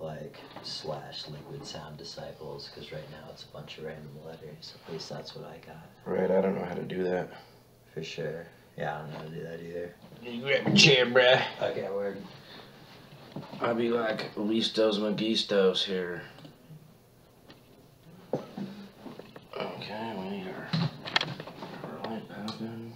like / Liquid Sound Disciples, because right now it's a bunch of random letters. At least that's what I got. Right, I don't know how to do that. For sure. Yeah, I don't know how to do that either. You grab a chair, bruh. Okay, word. I'll be like Listos Magistos here. Okay, we need our light open.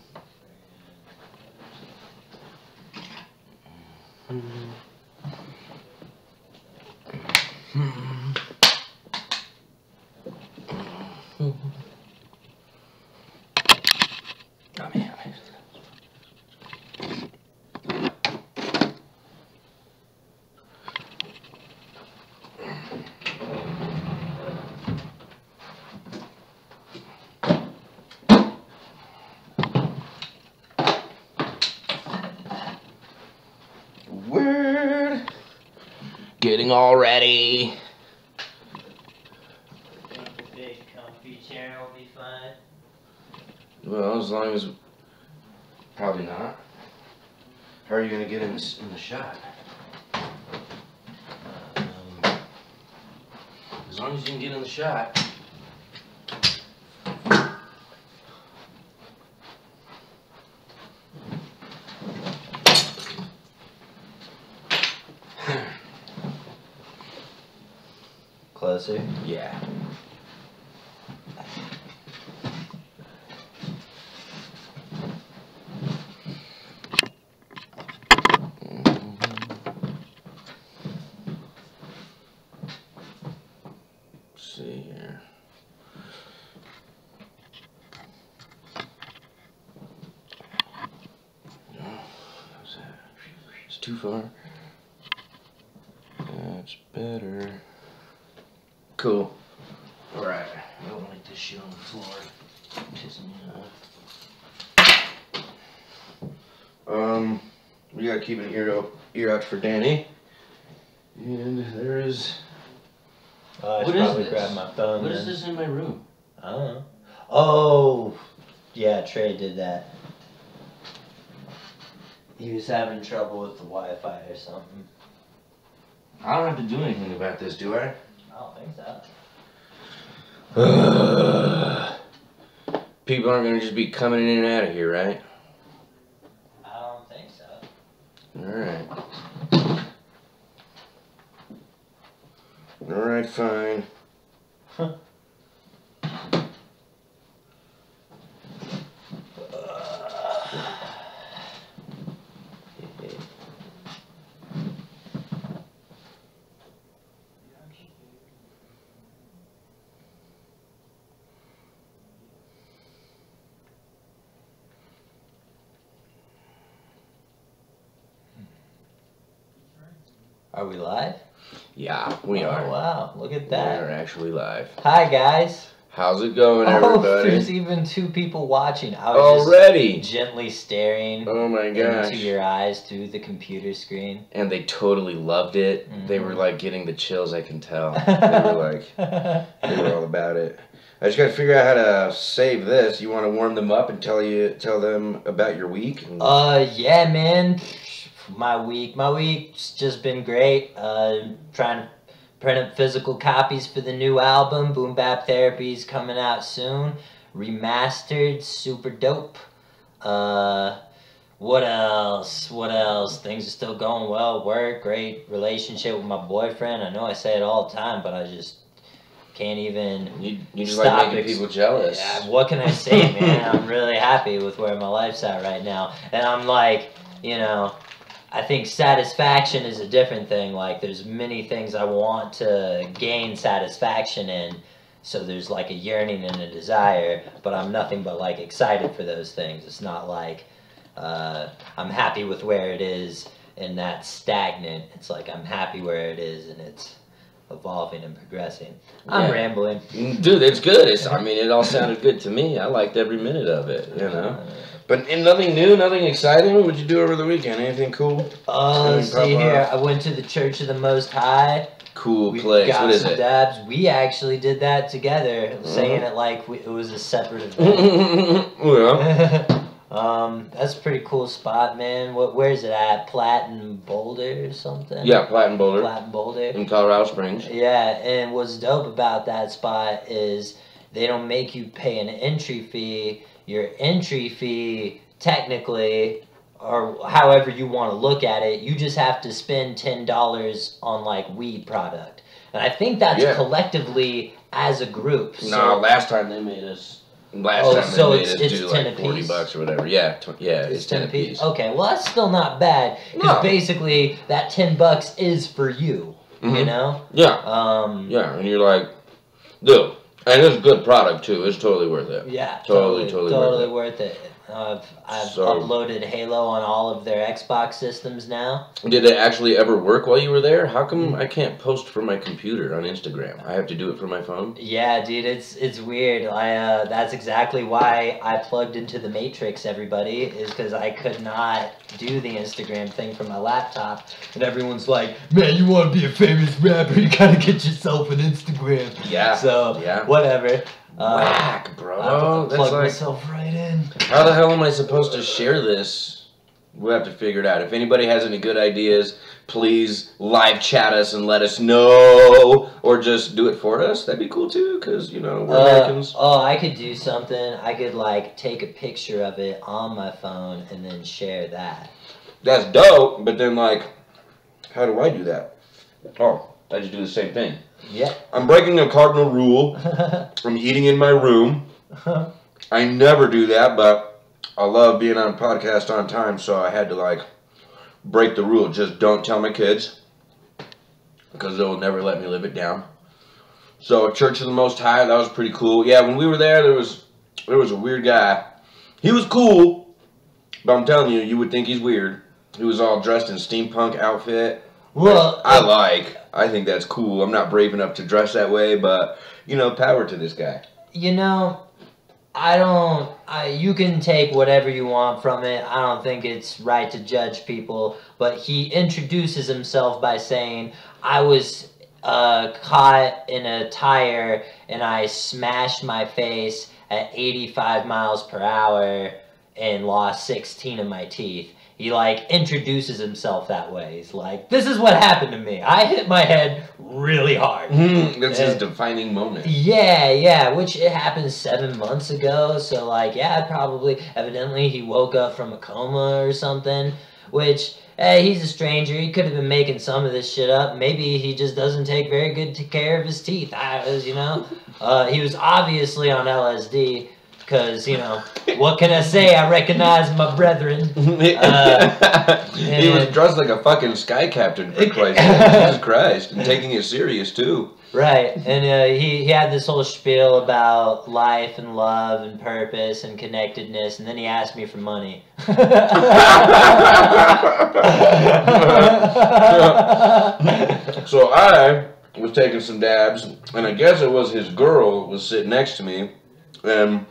Word. Getting all ready. Think the big comfy chair will be fine? Well, as long as... Probably not. How are you gonna get in the shot? As long as you can get in the shot. Closer? Yeah. Let's see here. No, how's that? It's too far. That's better. Cool. Alright. I don't like this shit on the floor. Pissing me off. We gotta keep an ear out for Danny. And there is... I should probably grab my phone. What is this in my room? I don't know. Oh, yeah, Trey did that. He was having trouble with the Wi-Fi or something. I don't have to do anything about this, do I? I don't think so. People aren't gonna just be coming in and out of here, right? I don't think so. Alright. Alright, fine. Are we live? Yeah, we are. Oh, wow. Look at We that. are actually live. Hi, guys. How's it going, Oh, everybody? there's even 2 people watching. I was Already? just gently staring Oh my gosh. into your eyes through the computer screen. And they totally loved it. Mm-hmm. They were like getting the chills, I can tell. They were like, they were all about it. I just gotta figure out how to save this. You want to warm them up and tell them about your week? Yeah, man. My week's just been great. Trying to print up physical copies for the new album. Boom Bap Therapy's coming out soon. Remastered, super dope. What else? Things are still going well. Work, great relationship with my boyfriend. I know I say it all the time, but I just can't even. You just like making people jealous. Yeah, what can I say, man? I'm really happy with where my life's at right now, and I'm like, you know. I think satisfaction is a different thing. Like, there's many things I want to gain satisfaction in. So there's like a yearning and a desire, but I'm nothing but like excited for those things. It's not like I'm happy with where it is and that's stagnant. It's like I'm happy where it is and it's evolving and progressing. I'm rambling. Dude, it's good. I mean, it all sounded good to me. I liked every minute of it, you know. But nothing new, nothing exciting? What would you do over the weekend? Anything cool? Let's see here. I went to the Church of the Most High. Cool place. What is it? Dabs. We actually did that together, saying it like it was a separate event. Yeah. That's a pretty cool spot, man. Where's it at? Platte and Boulder or something? Yeah, Platte and Boulder. Platte and Boulder. In Colorado Springs. Yeah, and what's dope about that spot is they don't make you pay an entry fee. Your entry fee, technically, or however you want to look at it, you just have to spend $10 on like weed product. And I think that's collectively as a group. So, no, last time they made us. Last time they made us do like $40 or whatever. Yeah, it's 10 apiece. Okay, well that's still not bad because basically that $10 is for you. You know? Yeah. Yeah, and you're like, dude, and it's a good product too. It's totally worth it. Yeah, totally worth it. I've uploaded Halo on all of their Xbox systems now. Did it actually ever work while you were there? How come I can't post from my computer on Instagram? I have to do it from my phone? Yeah, dude, it's weird. That's exactly why I plugged into the Matrix, everybody, is because I could not do the Instagram thing from my laptop. And everyone's like, man, you want to be a famous rapper, you gotta get yourself an Instagram. Yeah. So, whatever. Whack, bro. I plug myself right in. How the hell am I supposed to share this? We'll have to figure it out. If anybody has any good ideas, please live chat us and let us know. Or just do it for us. That'd be cool too, because, you know, we're Americans. Oh, I could do something. I could, like, take a picture of it on my phone and then share that. That's dope, but then, like, how do I do that? Oh, I just do the same thing. Yeah. I'm breaking a cardinal rule from eating in my room. I never do that, but I love being on a podcast on time, so I had to, like, break the rule. Just don't tell my kids, because they'll never let me live it down. So, Church of the Most High, that was pretty cool. Yeah, when we were there was a weird guy. He was cool, but I'm telling you, you would think he's weird. He was all dressed in steampunk outfit. Well, I think that's cool. I'm not brave enough to dress that way, but, you know, power to this guy. You know, you can take whatever you want from it. I don't think it's right to judge people, but he introduces himself by saying, I was caught in a tire and I smashed my face at 85 miles per hour and lost 16 of my teeth. He, like, introduces himself that way. He's like, this is what happened to me. I hit my head really hard. That's his defining moment. Yeah, which it happened 7 months ago. So, like, yeah, evidently he woke up from a coma or something, which, hey, he's a stranger. He could have been making some of this shit up. Maybe he just doesn't take very good care of his teeth. You know? He was obviously on LSD. Because, you know, what can I say? I recognize my brethren. He was dressed like a fucking sky captain, for Christ's sake. Jesus Christ. And taking it serious, too. Right. And he had this whole spiel about life and love and purpose and connectedness. And then he asked me for money. So I was taking some dabs. And I guess it was his girl was sitting next to me. And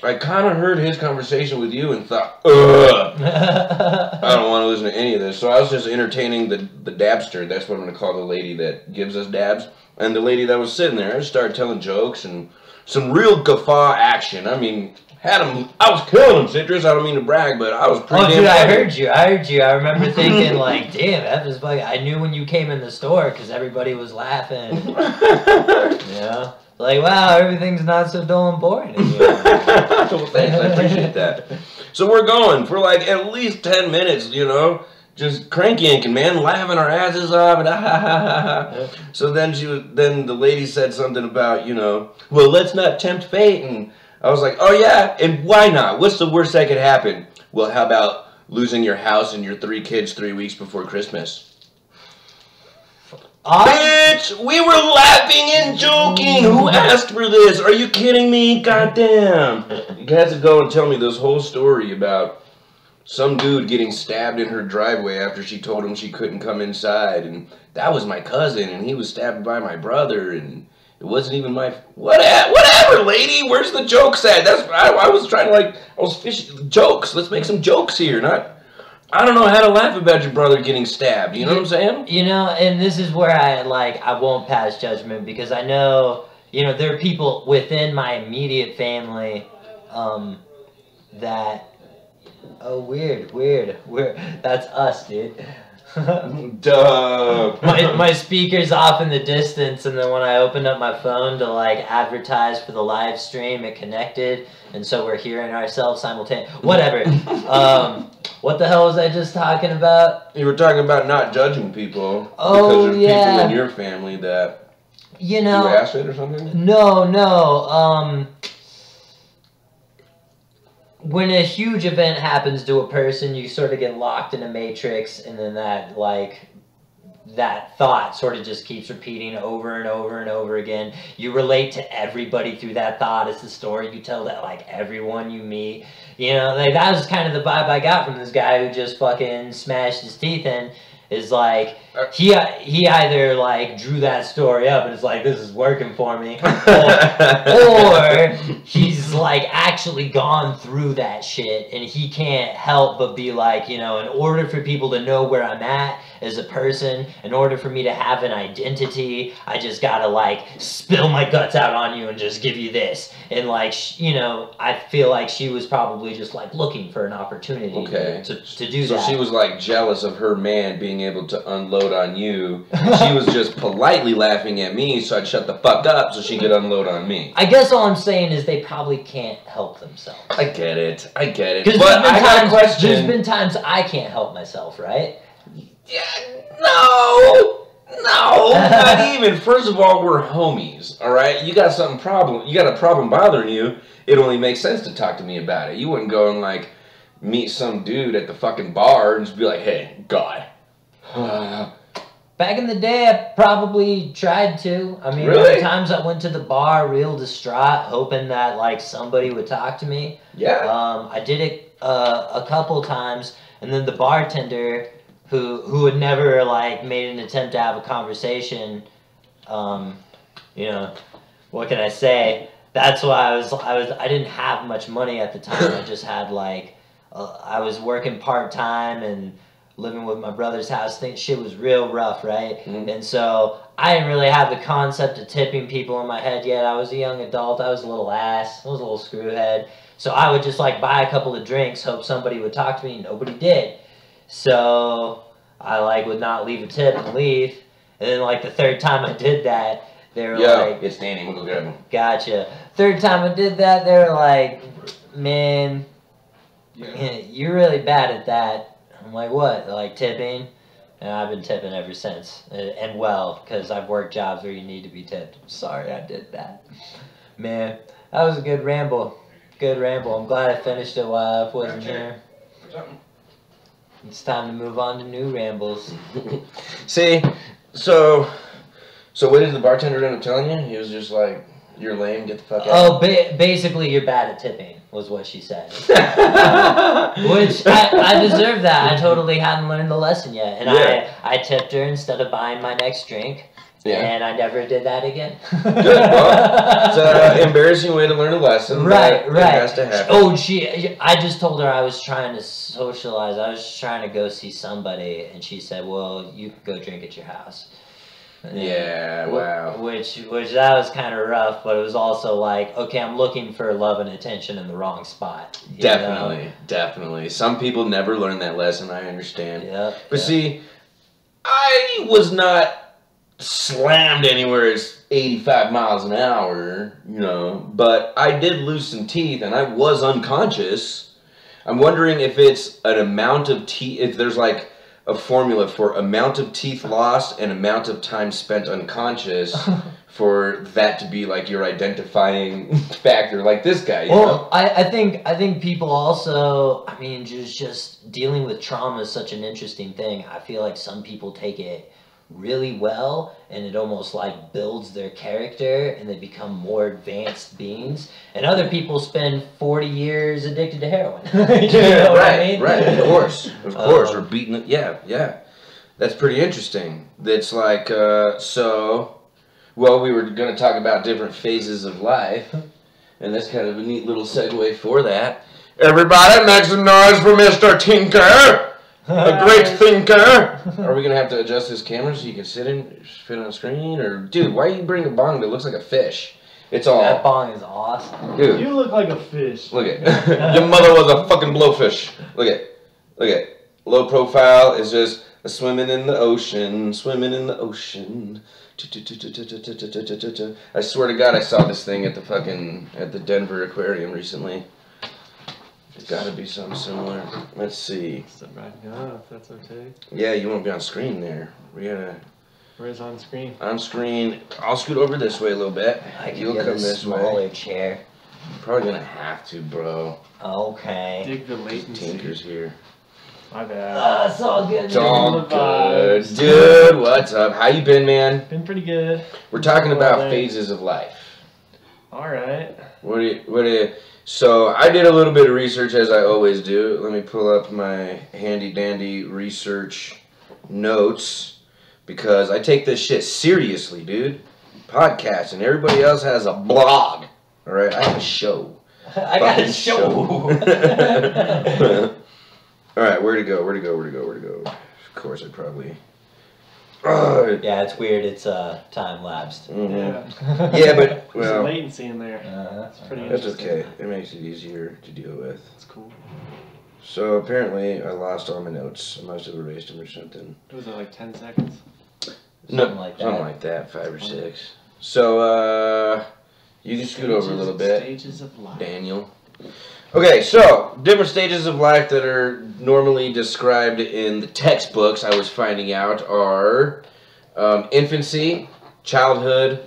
I kind of heard his conversation with you and thought, ugh, I don't want to listen to any of this. So I was just entertaining the dabster. That's what I'm going to call the lady that gives us dabs. And the lady that was sitting there started telling jokes and some real guffaw action. I mean, I was killing him, Citrus. I don't mean to brag, but I was pretty damn dude, funny. I heard you. I remember thinking, like, damn, that was funny. I knew when you came in the store because everybody was laughing. Yeah. Like, wow, everything's not so dull and boring anymore. Well, thanks, I appreciate that. So we're going for like at least 10 minutes, you know, just crank yanking, man, laughing our asses off, and So then then the lady said something about, you know, well, let's not tempt fate, and I was like, oh yeah, and why not? What's the worst that could happen? Well, how about losing your house and your 3 kids 3 weeks before Christmas? Bitch, we were laughing and joking. Who asked for this? Are you kidding me? Goddamn. You had to go and tell me this whole story about some dude getting stabbed in her driveway after she told him she couldn't come inside. And that was my cousin, and he was stabbed by my brother, and it wasn't even my... Whatever, lady. Where's the jokes at? I was trying to, like... I was fishing... Jokes. Let's make some jokes here, not... I don't know how to laugh about your brother getting stabbed. You know what I'm saying? You know, and this is where I won't pass judgment because I know, you know, there are people within my immediate family that. Oh, weird. That's us, dude. Duh. my speaker's off in the distance, and then when I opened up my phone to like advertise for the live stream, it connected, and so we're hearing ourselves simultaneously. Whatever. What the hell was I just talking about? You were talking about not judging people Oh, because there's yeah. people in your family that You know. do acid or something? No. When a huge event happens to a person, you sort of get locked in a matrix, and then that thought sort of just keeps repeating over and over and over again. You relate to everybody through that thought. It's the story you tell that like everyone you meet. You know, like that was kind of the vibe I got from this guy who just fucking smashed his teeth in. Is like he either like drew that story up and it's like this is working for me, or he's like actually gone through that shit and he can't help but be like, you know, in order for people to know where I'm at as a person, in order for me to have an identity, I just gotta like spill my guts out on you and just give you this. And like, you know, I feel like she was probably just like looking for an opportunity to do that. So she was like jealous of her man being able to unload on you. She was just politely laughing at me, so I'd shut the fuck up so she could unload on me. I guess all I'm saying is they probably can't help themselves. I get it. But I got a question. There's been times I can't help myself, right? Yeah, no, not even. First of all, we're homies, all right? You got a problem bothering you, it only makes sense to talk to me about it. You wouldn't go and, like, meet some dude at the fucking bar and just be like, hey, guy. Back in the day, I probably tried to. I mean, really? there were times I went to the bar real distraught, hoping that, like, somebody would talk to me. Yeah. I did it a couple times, and then the bartender... who had never like made an attempt to have a conversation, you know, what can I say? That's why I didn't have much money at the time. I just had like I was working part-time and living with my brother's house. Shit was real rough, right? Mm-hmm. And so I didn't really have the concept of tipping people in my head yet. I was a young adult. I was a little ass. I was a little screwhead. So I would just like buy a couple of drinks, hope somebody would talk to me. Nobody did. So I like would not leave a tip and leave. And then like the third time I did that, they were like, it's Danny, we'll go grab him. Gotcha. Third time I did that, they were like, man, you're really bad at that. I'm like, what? They're like, tipping? And I've been tipping ever since. And well, because I've worked jobs where you need to be tipped. I'm sorry I did that. Man, that was a good ramble. Good ramble. I'm glad I finished it while I wasn't here. It's time to move on to new rambles. See, so what did the bartender end up telling you? He was just like, you're lame, get the fuck out. Oh, basically you're bad at tipping, was what she said. Which, I deserve that. I totally hadn't learned the lesson yet. And I tipped her instead of buying my next drink. Yeah. And I never did that again. Good. Well, it's an embarrassing way to learn a lesson. Right. It has to happen. Oh, I just told her I was trying to socialize. I was trying to go see somebody, and she said, "Well, you can go drink at your house." Yeah. Wow. Which that was kind of rough, but it was also like, okay, I'm looking for love and attention in the wrong spot. Definitely. Some people never learn that lesson. I understand. Yeah. But see, I was not slammed anywhere it's 85 miles an hour, you know, but I did lose some teeth and I was unconscious. I'm wondering if it's an amount of teeth, if there's like a formula for amount of teeth lost and amount of time spent unconscious for that to be like your identifying factor, like this guy. You know? I think people also, I mean, just dealing with trauma is such an interesting thing. I feel like some people take it really well and it almost like builds their character and they become more advanced beings, and other people spend 40 years addicted to heroin. You know what I mean? Right, of course, or beating it. Yeah, that's pretty interesting. That's like well, we were going to talk about different phases of life, and that's kind of a neat little segue for that. Everybody make some noise for Mr. Tinker! A great thinker! Are we going to have to adjust this camera so you can fit on the screen? Or, dude, why are you bringing a bong that looks like a fish? It's all. That bong is awesome. Dude, You look like a fish. look at your mother was a fucking blowfish. Look at. Low profile is just swimming in the ocean, swimming in the ocean. I swear to God, I saw this thing at the Denver Aquarium recently. It's got to be something similar. Let's see. Step back up, if that's okay. Yeah, you won't be on screen there. We gotta. Where's on screen? On screen. I'll scoot over this way a little bit. You'll come this smaller way. chair. Probably gonna have to, bro. Okay. Dig the latency. Tinker's here. My bad. It's all good. It's all the good. vibes. Dude, what's up? How you been, man? Been pretty good. We're talking Well, about then. phases of life. Alright. What do you, so I did a little bit of research as I always do. Let me pull up my handy dandy research notes because I take this shit seriously, dude. Podcast and everybody else has a blog. Alright, I have a show. I got a Fucking show. Alright, where to go? Of course, I probably. Yeah, it's weird. It's time lapsed. Mhm. Yeah. Yeah, but There's well, a latency in there. That's pretty that's interesting. okay. It makes it easier to deal with. That's cool. So apparently, I lost all my notes. I must have erased them or something. What was it, like 10 seconds? Something like that. Something like that, 5 or 6. So you can scoot over a little bit, Stages of life. Daniel. Okay, so different stages of life that are normally described in the textbooks, I was finding out, are infancy, childhood,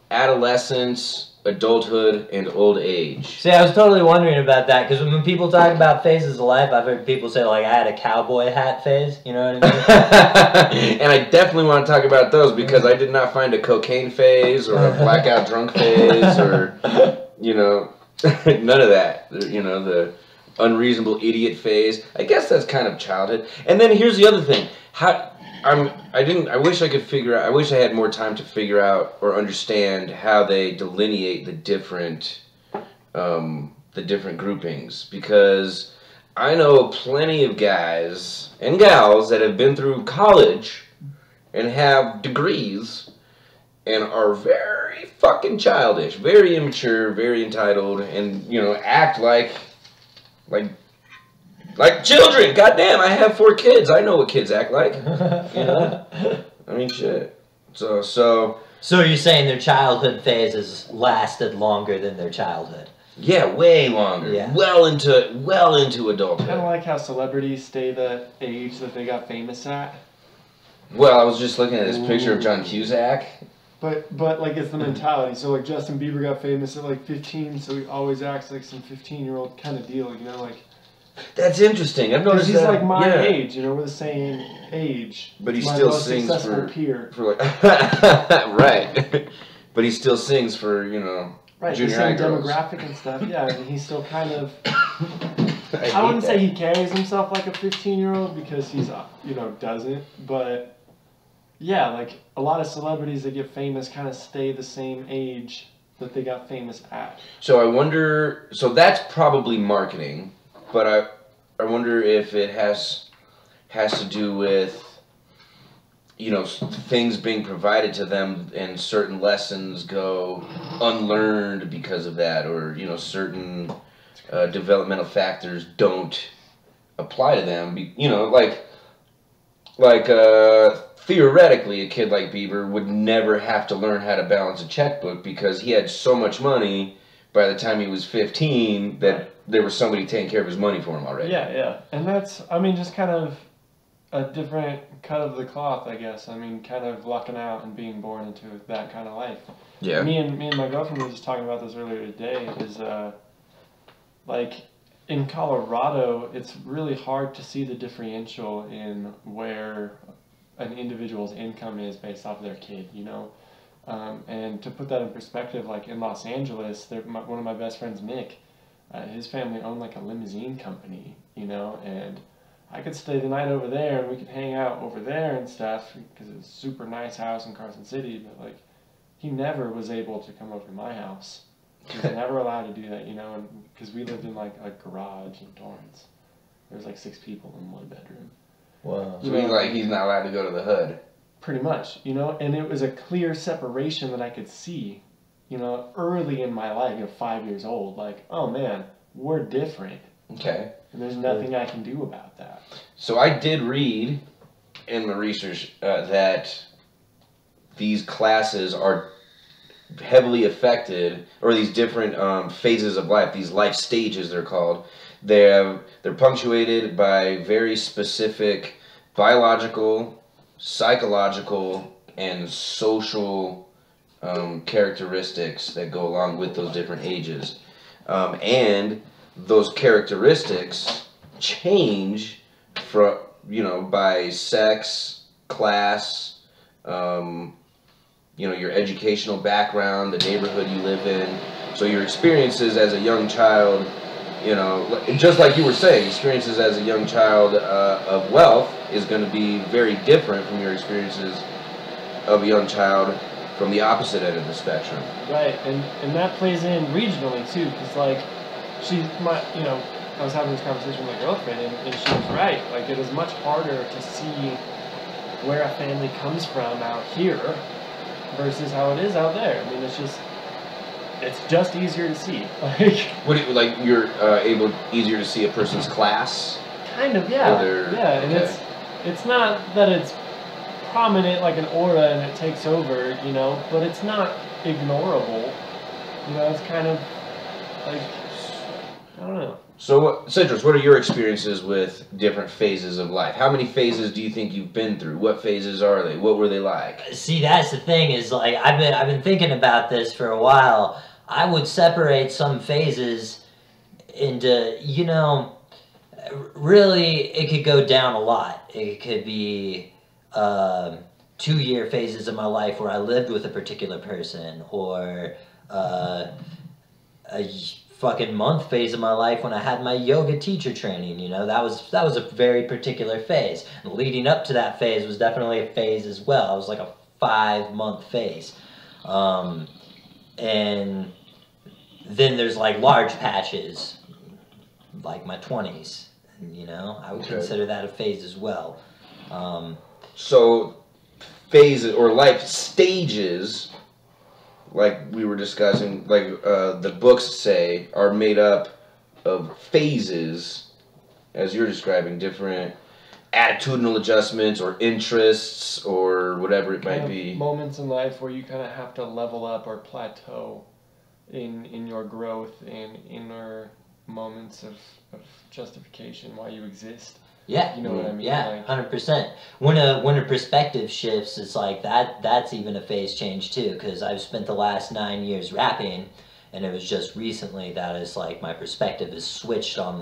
adolescence, adulthood, and old age. See, I was totally wondering about that because when people talk about phases of life, I've heard people say like I had a cowboy hat phase. You know what I mean? And I definitely want to talk about those because I did not find a cocaine phase or a blackout drunk phase or, you know, none of that. You know, the unreasonable idiot phase. I guess that's kind of childhood. And then here's the other thing. I wish I could figure out, I wish I had more time to figure out or understand how they delineate the different groupings because I know plenty of guys and gals that have been through college and have degrees and are very fucking childish, very immature, very entitled, and, you know, act like children. Goddamn, I have 4 kids. I know what kids act like. You know? I mean, shit. So you're saying their childhood phases lasted longer than their childhood? yeah, way longer. Yeah. Well into adulthood. Kind of like how celebrities stay the age that they got famous at. Well, I was just looking at this picture of John Cusack. But like it's the mentality. So like Justin Bieber got famous at like 15, so he always acts like some 15-year-old kind of deal, you know, like. That's interesting. I've Because noticed he's that. like my yeah. age, you know, we're the same age. But he My still most sings successful for peer. like right. But he still sings for, you know, Right, the junior same high girls. demographic and stuff. Yeah, I mean, he's still kind of. I I wouldn't say he carries himself like a 15-year-old because he's, you know, doesn't. But yeah, like a lot of celebrities that get famous kind of stay the same age that they got famous at. So I wonder. So that's probably marketing, but I wonder if it has to do with, you know, things being provided to them and certain lessons go unlearned because of that, or, you know, certain developmental factors don't apply to them. You know, like theoretically, a kid like Bieber would never have to learn how to balance a checkbook because he had so much money by the time he was 15 that there was somebody taking care of his money for him already. Yeah, yeah. And that's, I mean, just kind of a different cut of the cloth, I guess. I mean, kind of lucking out and being born into that kind of life. Yeah. Me and my girlfriend were just talking about this earlier today, is like in Colorado, it's really hard to see the differential in where an individual's income is based off of their kid, you know? And to put that in perspective, like in Los Angeles, one of my best friends, Nick, his family owned like a limousine company, you know, and I could stay the night over there and we could hang out over there and stuff because it was a super nice house in Carson City, but like he never was able to come over to my house. He was never allowed to do that, you know, because we lived in like a garage in Torrance. There was like 6 people in 1 bedroom. Wow. So he's not allowed to go to the hood. Pretty much, you know, and it was a clear separation that I could see, you know, early in my life, you know, 5 years old, like, oh man, we're different. Okay. And there's nothing I can do about that. So I did read in my research that these classes are heavily affected, or these different phases of life, these life stages they're called. They're punctuated by very specific biological, psychological, and social characteristics that go along with those different ages. And those characteristics change from, you know, by sex, class, you know, your educational background, the neighborhood you live in. So your experiences as a young child, you know, just like you were saying, experiences as a young child of wealth is going to be very different from your experiences of a young child from the opposite end of the spectrum. Right, and that plays in regionally too, because like, you know, I was having this conversation with my girlfriend, and she was right. Like, it is much harder to see where a family comes from out here versus how it is out there. I mean, it's just easier to see. Like, What do you, like, you're easier to see a person's class? kind of, yeah. Yeah, and okay. it's not that it's prominent like an aura and it takes over, you know, but it's not ignorable. You know, it's kind of like, I don't know. So, Citrus, what are your experiences with different phases of life? How many phases do you think you've been through? What phases are they? What were they like? See, that's the thing, is like, I've been thinking about this for a while. I would separate some phases into, you know, really, it could go down a lot. It could be 2-year phases of my life where I lived with a particular person, or a fucking month phase of my life when I had my yoga teacher training. You know, that was a very particular phase. And leading up to that phase was definitely a phase as well. It was like a 5-month phase. And then there's like large patches, like my 20s. You know, I would consider that a phase as well. So, phases or life stages, like we were discussing, like the books say, are made up of phases, as you're describing, different attitudinal adjustments or interests or whatever it might be. Moments in life where you kind of have to level up or plateau in your growth and inner moments of justification why you exist. Yeah, you know what I mean. Yeah, 100%. When a perspective shifts, it's like that's even a phase change too. Because I've spent the last 9 years rapping, and it was just recently that it's like my perspective is switched on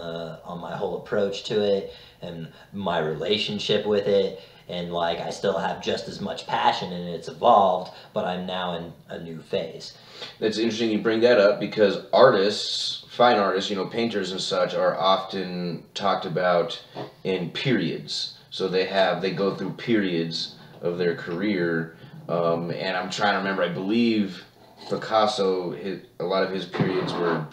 my whole approach to it and my relationship with it. And like, I still have just as much passion, and it's evolved, but I'm now in a new phase. That's interesting you bring that up, because artists, fine artists, you know, painters and such, are often talked about in periods. So they go through periods of their career, and I'm trying to remember, I believe Picasso, a lot of his periods were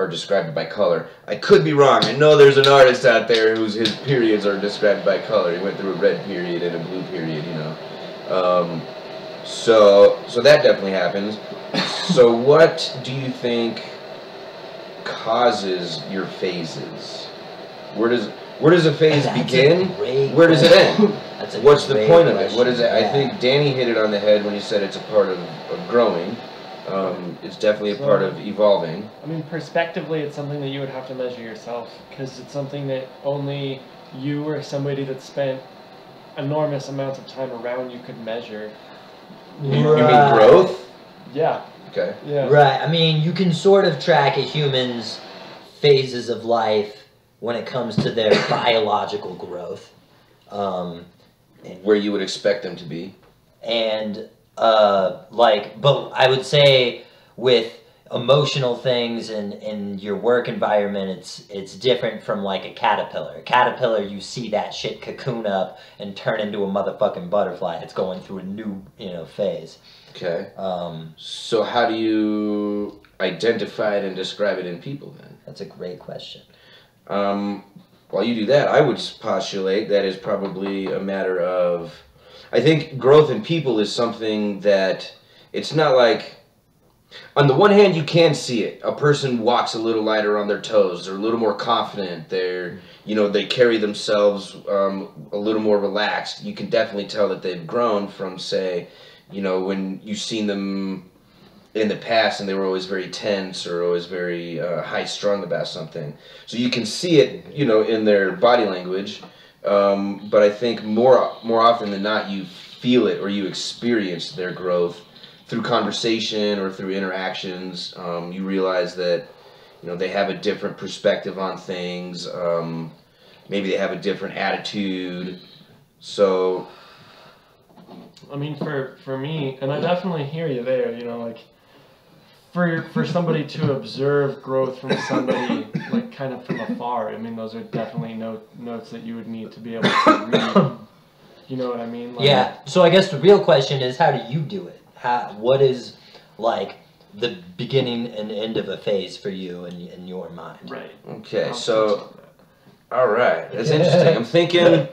described by color. I could be wrong. I know there's an artist out there his periods are described by color. He went through a red period and a blue period, you know. So that definitely happens. So what do you think causes your phases? Where does a phase begin? Where does it end? What's the point of it? What is it? Yeah. I think Danny hit it on the head when he said it's a part of growing. It's definitely a part of evolving. I mean, perspectively, it's something that you would have to measure yourself, because it's something that only you or somebody that spent enormous amounts of time around you could measure. You mean growth? Yeah. Okay. Yeah. Right. I mean, you can sort of track a human's phases of life when it comes to their biological growth. Where you would expect them to be. And, but I would say with emotional things and your work environment, it's different from like a caterpillar. A caterpillar, you see that shit cocoon up and turn into a motherfucking butterfly. It's going through a new, phase. Okay. So how do you identify it and describe it in people then? That's a great question. While you do that, I would postulate that is probably a matter of, I think growth in people is something that it's not like, on the one hand, you can see it. A person walks a little lighter on their toes. They're a little more confident. They carry themselves a little more relaxed. You can definitely tell that they've grown from, say, when you've seen them in the past and they were always very tense or always very high-strung about something. So you can see it, in their body language. But I think more often than not, you feel it or you experience their growth through conversation or through interactions. You realize that they have a different perspective on things. Maybe they have a different attitude. So, I mean, for me, and I definitely hear you there. Like for somebody to observe growth from somebody like kind of from afar. I mean, those are definitely notes that you would need to be able to read. You know what I mean? Like, yeah. So I guess the real question is, how do you do it? What is like the beginning and end of a phase for you in your mind? Right. Okay, so, all right, that's interesting. I'm thinking,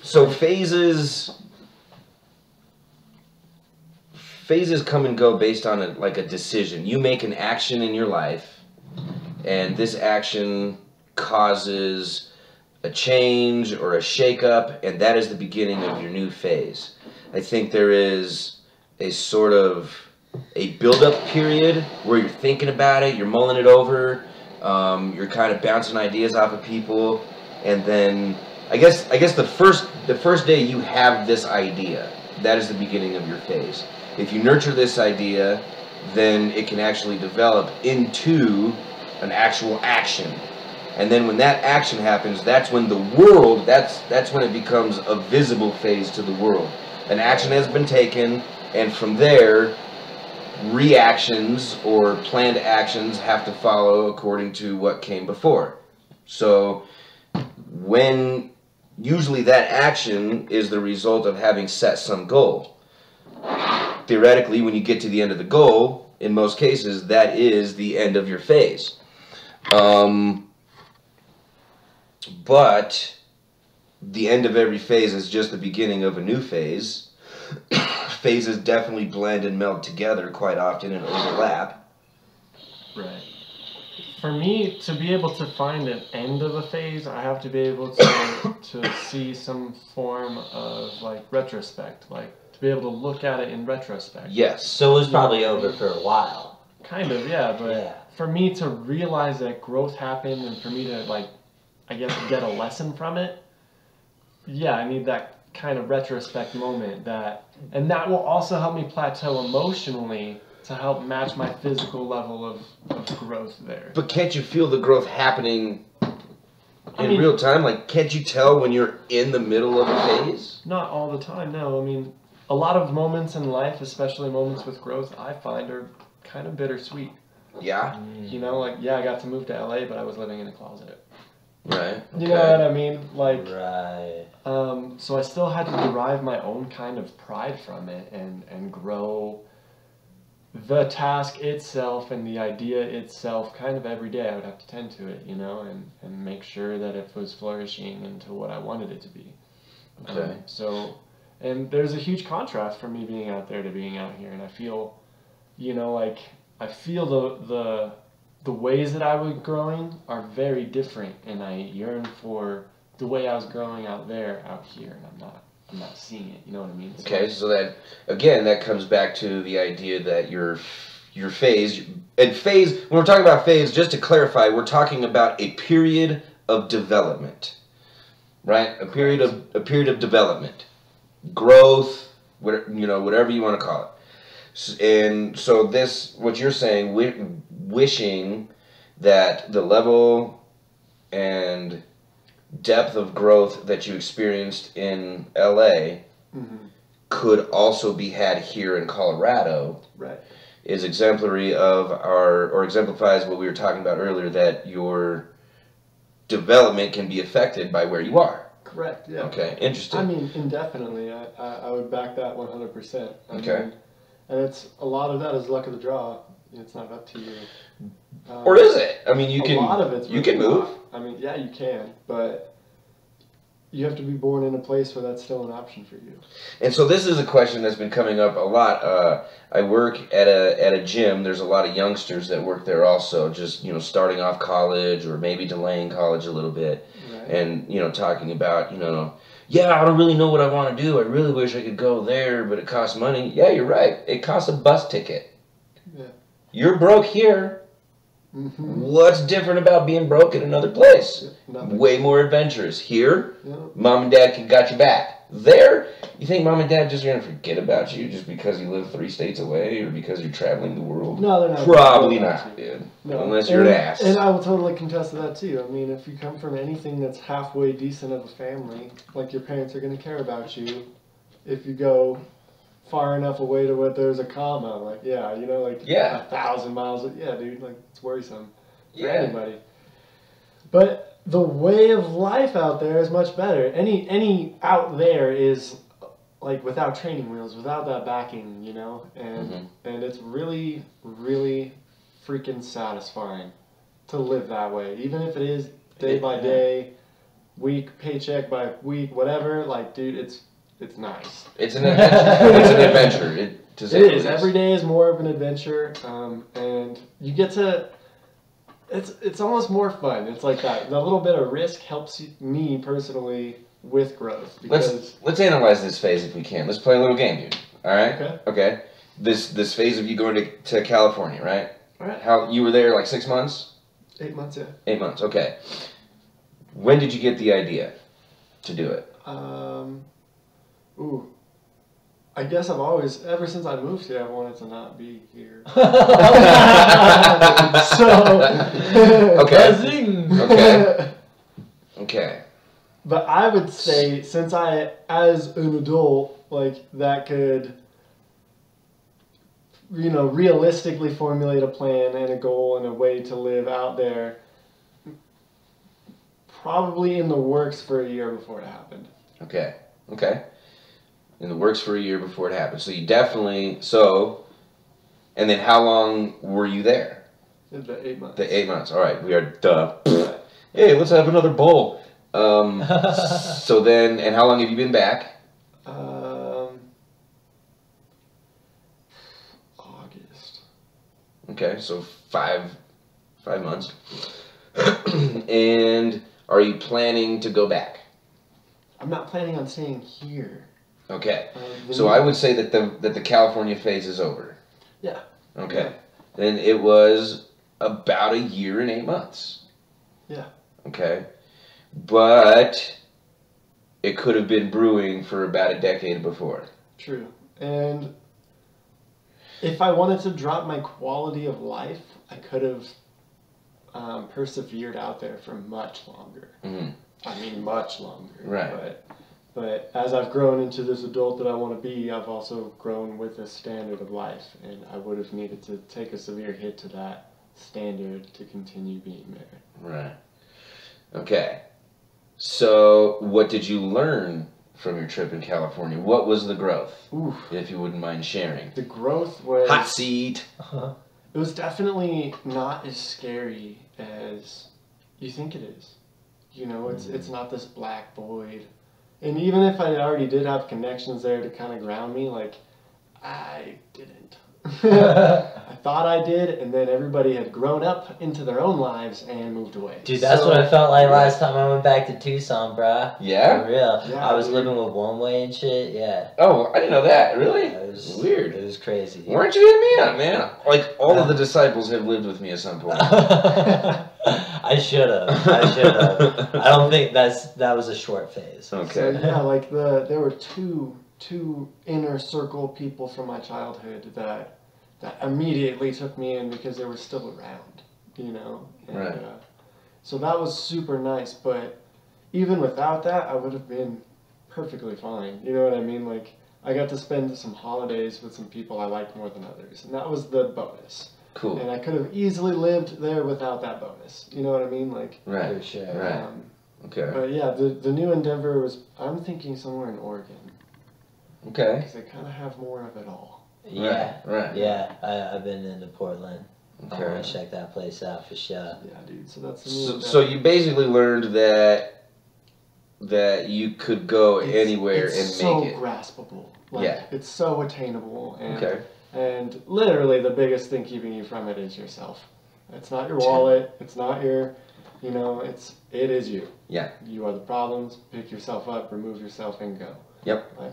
so phases come and go based on a decision. You make an action in your life, and this action causes a change or a shakeup, and that is the beginning of your new phase. I think there is a sort of a build-up period where you're thinking about it, you're mulling it over, you're kind of bouncing ideas off of people, and then I guess the first day you have this idea, that is the beginning of your phase. If you nurture this idea, then it can actually develop into an actual action. And then when that action happens, that's when the world, that's when it becomes a visible phase to the world. An action has been taken, and from there, reactions or planned actions have to follow according to what came before. So when usually that action is the result of having set some goal. Theoretically, when you get to the end of the goal, in most cases, that is the end of your phase. But the end of every phase is just the beginning of a new phase. Phases definitely blend and meld together quite often and overlap. Right. For me, to be able to find an end of a phase, I have to be able to see some form of like retrospect, like to be able to look at it in retrospect. Yes. So it was probably over for a while. Kind of, yeah. But for me to realize that growth happened and for me to like, I guess, get a lesson from it, yeah, I need that kind of retrospect moment and that will also help me plateau emotionally to help match my physical level of growth there. But can't you feel the growth happening in real time? Like, can't you tell when you're in the middle of a phase? Not all the time, no. I mean, a lot of moments in life, especially moments with growth, I find are kind of bittersweet. Yeah? Like, yeah, I got to move to LA, but I was living in a closet. Right. Okay. You know what I mean? Like, right. So I still had to derive my own kind of pride from it and grow the task itself and the idea itself kind of every day. I would have to tend to it, and make sure that it was flourishing into what I wanted it to be. Okay. And there's a huge contrast from me being out there to being out here, and I feel, like I feel the ways that I was growing are very different, and I yearn for the way I was growing out there, out here, and I'm not seeing it. You know what I mean? Okay, so that comes back to the idea that your phase, and phase, when we're talking about phase, just to clarify, we're talking about a period of development, right? A period of development, growth, whatever you want to call it. And so what you're saying, wishing that the level and depth of growth that you experienced in LA could also be had here in Colorado, right, is exemplary of or exemplifies what we were talking about earlier, that your development can be affected by where you are. Correct, yeah. Okay, interesting. I mean, indefinitely. I would back that 100%. Okay. And it's a lot of that is luck of the draw. It's not up to you. Or is it? I mean, you a lot of it's you can move. I mean, yeah, you can, but you have to be born in a place where that's still an option for you. And so this is a question that's been coming up a lot. I work at a gym. There's a lot of youngsters that work there also, just starting off college or maybe delaying college a little bit, Right. and talking about yeah, I don't really know what I want to do. I really wish I could go there, but it costs money. Yeah, you're right. It costs a bus ticket. Yeah. You're broke here. Mm-hmm. What's different about being broke in another place? Nothing. Way more adventurous. Here, Yeah. mom and dad got your back. There, you think mom and dad just going to forget about you just because you live 3 states away or because you're traveling the world? No, they're not. Probably not, dude. No. Unless you're an ass. And I will totally contest to that too. I mean, if you come from anything that's halfway decent of a family, like your parents are going to care about you. If you go far enough away to where there's a comma, like Yeah. 1,000 miles. Yeah, dude, like it's worrisome for Yeah. anybody. But the way of life out there is much better. Any out there is like without training wheels, without that backing, and it's really, really freaking satisfying to live that way. Even if it is day by day, week, paycheck by week, whatever, like dude, it's nice. It's an adventure. It's an adventure. It is. Every day is more of an adventure, and you get to. It's almost more fun. It's like that. The little bit of risk helps me personally with growth. Because Let's analyze this phase if we can. Let's play a little game, dude. All right. Okay. This phase of you going to California, right? All right. How you were there like 6 months? 8 months, yeah. 8 months. Okay. When did you get the idea to do it? I guess I've always, ever since I moved here, I've wanted to not be here. Okay. Okay. But I would say, since I, as an adult, like, that could, realistically formulate a plan and a goal and a way to live out there, probably in the works for a year before it happened. Okay. In the works for a year before it happened. So you definitely, and then how long were you there? The 8 months. The 8 months. All right. We are, hey, let's have another bowl. So then, and how long have you been back? August. Okay, so five months. And are you planning to go back? I'm not planning on staying here. Okay, so I would say that the California phase is over. Yeah. Okay, Yeah. then it was about a year and 8 months. Yeah. Okay, but it could have been brewing for about a decade before. True. And if I wanted to drop my quality of life, I could have persevered out there for much longer. Mm-hmm. I mean, much longer. Right. But as I've grown into this adult that I want to be, I've also grown with a standard of life, and I would have needed to take a severe hit to that standard to continue being there. Right. Okay. So, what did you learn from your trip in California? What was the growth? Oof. If you wouldn't mind sharing. The growth was... Hot seat. It was definitely not as scary as you think it is. It's not this black void. And even if I already did have connections there to kind of ground me, like, I didn't. I thought I did, and then everybody had grown up into their own lives and moved away. Dude, that's what I felt like last time I went back to Tucson, bruh. Yeah? For real. Yeah, I was living with one way and shit, yeah. Oh, I didn't know that. Really? It was weird. It was crazy. Weren't you hitting me up, man? Like, all of the disciples have lived with me at some point. I should have. I don't think that was a short phase. Okay. So, yeah, like, there were two inner circle people from my childhood that immediately took me in because they were still around, And, Right. So that was super nice, but even without that, I would have been perfectly fine. You know what I mean? Like, I got to spend some holidays with some people I liked more than others, and that was the bonus. Cool. And I could have easily lived there without that bonus. You know what I mean? Like, Right. For sure. Right. Okay. But yeah, the new endeavor was, I'm thinking somewhere in Oregon. Okay. Because they kind of have more of it all. Yeah. Right. Yeah. I've been into Portland. Okay. Go and check that place out for sure. Yeah, dude. So that's the new So you basically learned that that you could go anywhere and so make it. graspable. Like, Yeah. It's so attainable. And, Okay. And literally the biggest thing keeping you from it is yourself. It's not your wallet. It's not your, it is you. Yeah. You are the problems. Pick yourself up, remove yourself, and go. Yep. Like,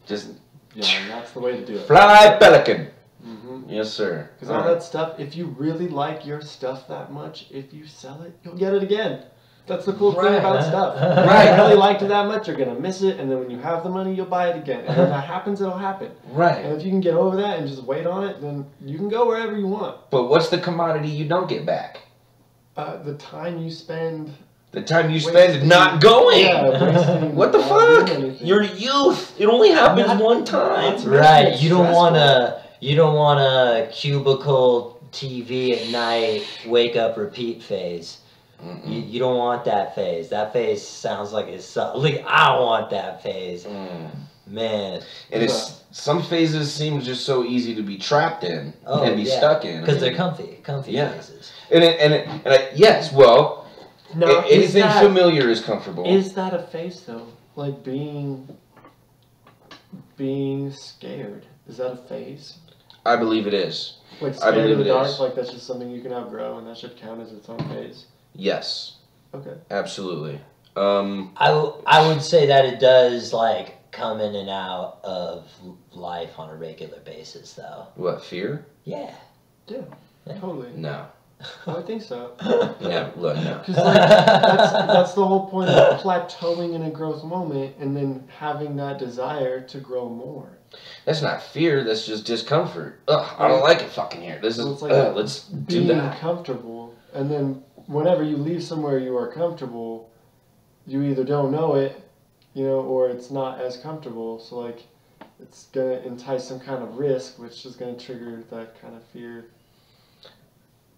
Just and that's the way to do it. fly, pelican. Mm-hmm. Yes, sir. Because all that stuff, if you really like your stuff that much, if you sell it, you'll get it again. That's the cool thing about stuff. Right. If you really liked it that much, you're going to miss it, and then when you have the money, you'll buy it again. And when that happens, it'll happen. Right. And if you can get over that and just wait on it, then you can go wherever you want. But what's the commodity you don't get back? The time you spend... The time you spend not going. Yeah, what the fuck? Your youth. It only happens one time. Right. You don't want a cubicle TV at night, wake up, repeat phase. You don't want that phase. That phase sounds like it's like I don't want that phase. Man. And it's some phases seem just so easy to be trapped in and be stuck in. Because they're comfy phases. Yes, well, now, anything familiar is comfortable. Is that a phase though? Like being scared. Is that a phase? I believe it is. Like scared of the dark, like that's just something you can outgrow and that should count as its own phase? Yes. Okay. Absolutely. I would say that it does like come in and out of life on a regular basis though. What, fear? Yeah. Yeah. Totally. No. I would think so. No, look, no. Because that's the whole point of plateauing in a growth moment and then having that desire to grow more. That's not fear, that's just discomfort. Ugh, I don't like it fucking here. This is, like let's do being that. comfortable, and then whenever you leave somewhere you are comfortable, you either don't know it, or it's not as comfortable, so like, it's gonna entice some kind of risk, which is gonna trigger that kind of fear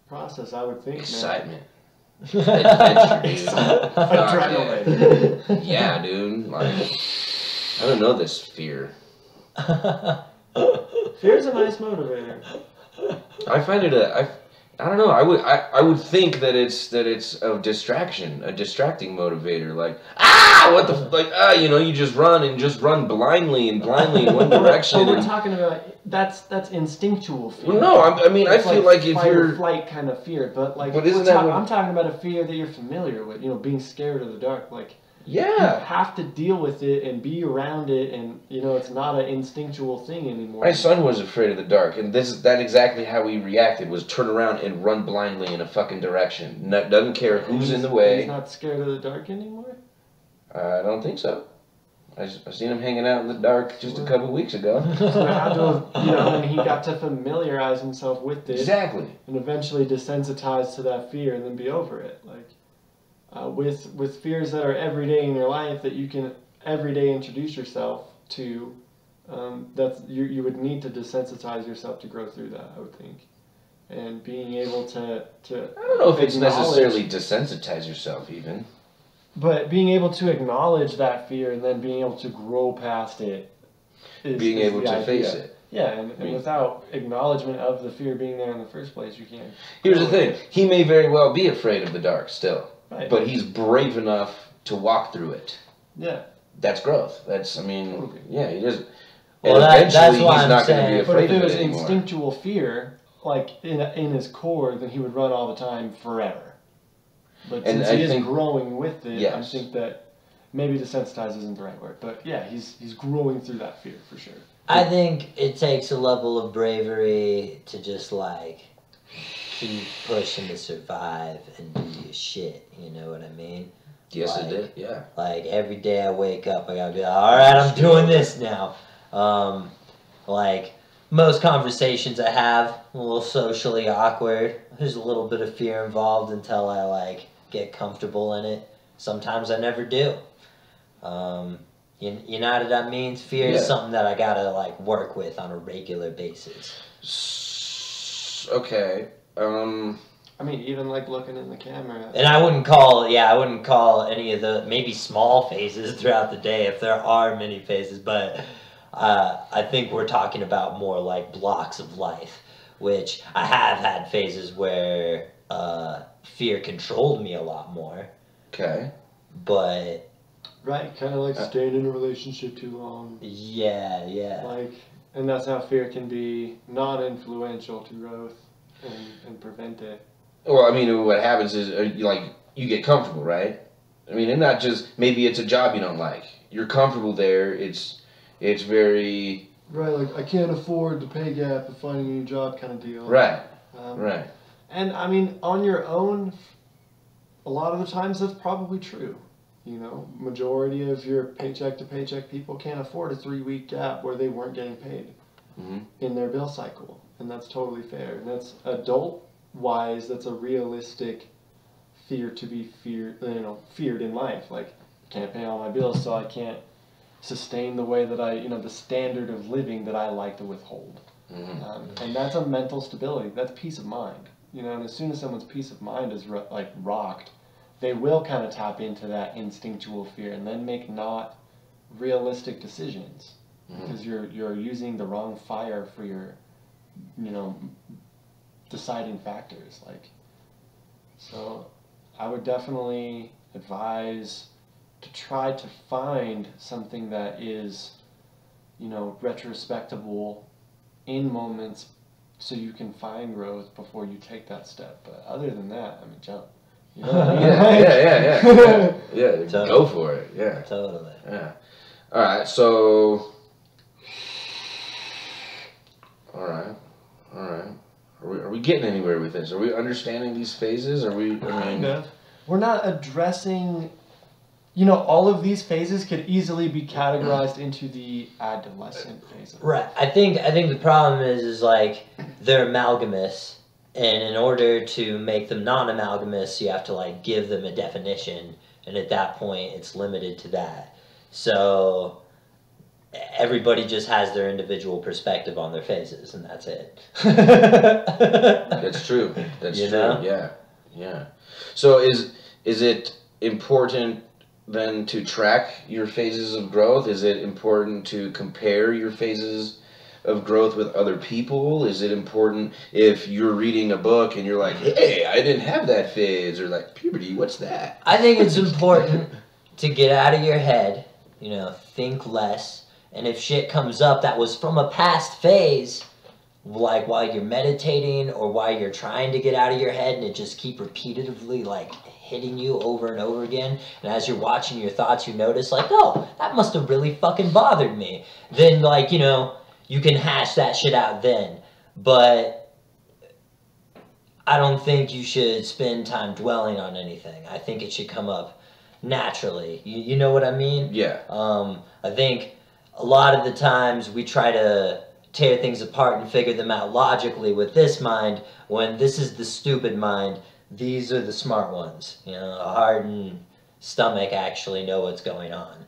process, I would think. Excitement. Adventure, dude. Adrenaline. Yeah, dude. Like, I don't know this fear. Fear's a nice motivator. I find it I don't know. I would think that it's a distraction, a distracting motivator. Like you just run blindly in one direction. But we're talking about that's instinctual fear. Well, no, I feel like if fight you're or flight kind of fear, but like I'm talking about a fear that you're familiar with. Being scared of the dark, like. Yeah. You have to deal with it and be around it, and it's not an instinctual thing anymore. My son was afraid of the dark, and that exactly how he reacted was turn around and run blindly in a fucking direction. Doesn't care who's in the way. He's not scared of the dark anymore? I don't think so. I've seen him hanging out in the dark just a couple weeks ago. So how to, and he got to familiarize himself with it. Exactly. And eventually desensitize to that fear and then be over it. Like, with fears that are everyday in your life that you can everyday introduce yourself to, you would need to desensitize yourself to grow through that, I would think. And being able to I don't know if it's necessarily desensitize yourself even. But being able to acknowledge that fear and then being able to grow past it is being able to idea. face it. Yeah, and without acknowledgement of the fear being there in the first place, you can't. Here's the thing. He may very well be afraid of the dark still. Right. But he's brave enough to walk through it. Yeah. That's growth. Yeah, he does. Well, and eventually that's why he's I'm not going to saying, be afraid but if of it was it anymore. instinctual fear, like in his core, then he would run all the time forever. But since he is growing with it, I think that maybe desensitize isn't the right word, but yeah, he's growing through that fear for sure. I think it takes a level of bravery to just like keep pushing to survive and do your shit. You know what I mean? Yes, it did. Yeah. Like every day I wake up, I gotta be like, all right, I'm doing this now. Like most conversations I have, a little socially awkward. There's a little bit of fear involved until I like get comfortable in it. Sometimes I never do. You know what that means? Fear is something that I gotta like work with on a regular basis. Okay. I mean, even like looking in the camera. And I wouldn't call any of the maybe small phases throughout the day if there are many phases, but I think we're talking about more like blocks of life, which I have had phases where fear controlled me a lot more. Okay. But Right, kind of like staying in a relationship too long. Yeah, yeah. Like, and that's how fear can be non-influential to growth and prevent it. Well, I mean, what happens is you get comfortable, right? I mean, and not just maybe it's a job you don't like. You're comfortable there. It's very Right, like I can't afford the pay gap of finding a new job kind of deal. right, Um, right. And I mean, on your own, a lot of the times that's probably true. You know, majority of your paycheck to paycheck people can't afford a 3-week gap where they weren't getting paid in their bill cycle, and that's totally fair. And that's adult-wise, that's a realistic fear to be feared in life. Like, I can't pay all my bills, so I can't sustain the way that the standard of living that I like to withhold. And that's a mental stability. That's peace of mind. You know, and as soon as someone's peace of mind is rocked, they will kind of tap into that instinctual fear and then make not realistic decisions because you're using the wrong fire for your, deciding factors. Like, so I would definitely advise to try to find something that is, retrospectable in moments so you can find growth before you take that step. But other than that, I mean, jump. You know what I mean? Yeah. Totally. Go for it. Yeah. Totally. Yeah. All right. So. All right. Are we getting anywhere with this? Are we understanding these phases? Are we? Kind of. We're not addressing. All of these phases could easily be categorized into the adolescent phase. Right. I think the problem is like they're amalgamous, and in order to make them non-amalgamous, you have to like give them a definition, and at that point, it's limited to that. So everybody just has their individual perspective on their phases, and that's it. That's true. That's true. Know? Yeah. So is it important then to track your phases of growth? Is it important to compare your phases of growth with other people? Is it important if you're reading a book and you're like, hey, I didn't have that phase, or like, puberty, what's that? I think it's important to get out of your head, think less, and if shit comes up that was from a past phase, like while you're meditating or while you're trying to get out of your head and it just keep repeatedly like hitting you over and over again, and as you're watching your thoughts you notice like, oh, that must have really fucking bothered me, then like, you can hash that shit out then. But I don't think you should spend time dwelling on anything. I think it should come up naturally. You know what I mean? Yeah. I think a lot of the times we try to tear things apart and figure them out logically with this mind, when this is the stupid mind, these are the smart ones. A heart and stomach actually know what's going on.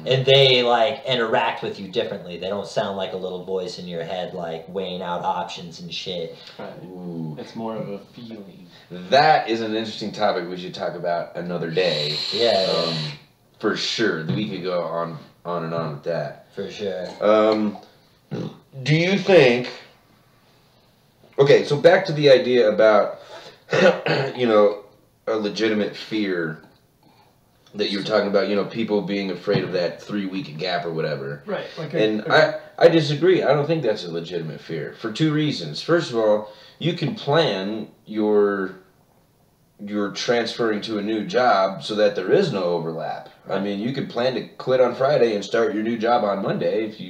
And they like interact with you differently. They don't sound like a little voice in your head like weighing out options and shit. Right. Ooh. It's more of a feeling. That is an interesting topic we should talk about another day. Yeah. For sure. We could go on and on with that. For sure. Do you think... Okay, so back to the idea about, a legitimate fear that you were talking about, people being afraid of that 3-week gap or whatever. Right. I disagree. I don't think that's a legitimate fear for 2 reasons. First of all, you can plan your transferring to a new job so that there is no overlap. I mean, you could plan to quit on Friday and start your new job on Monday if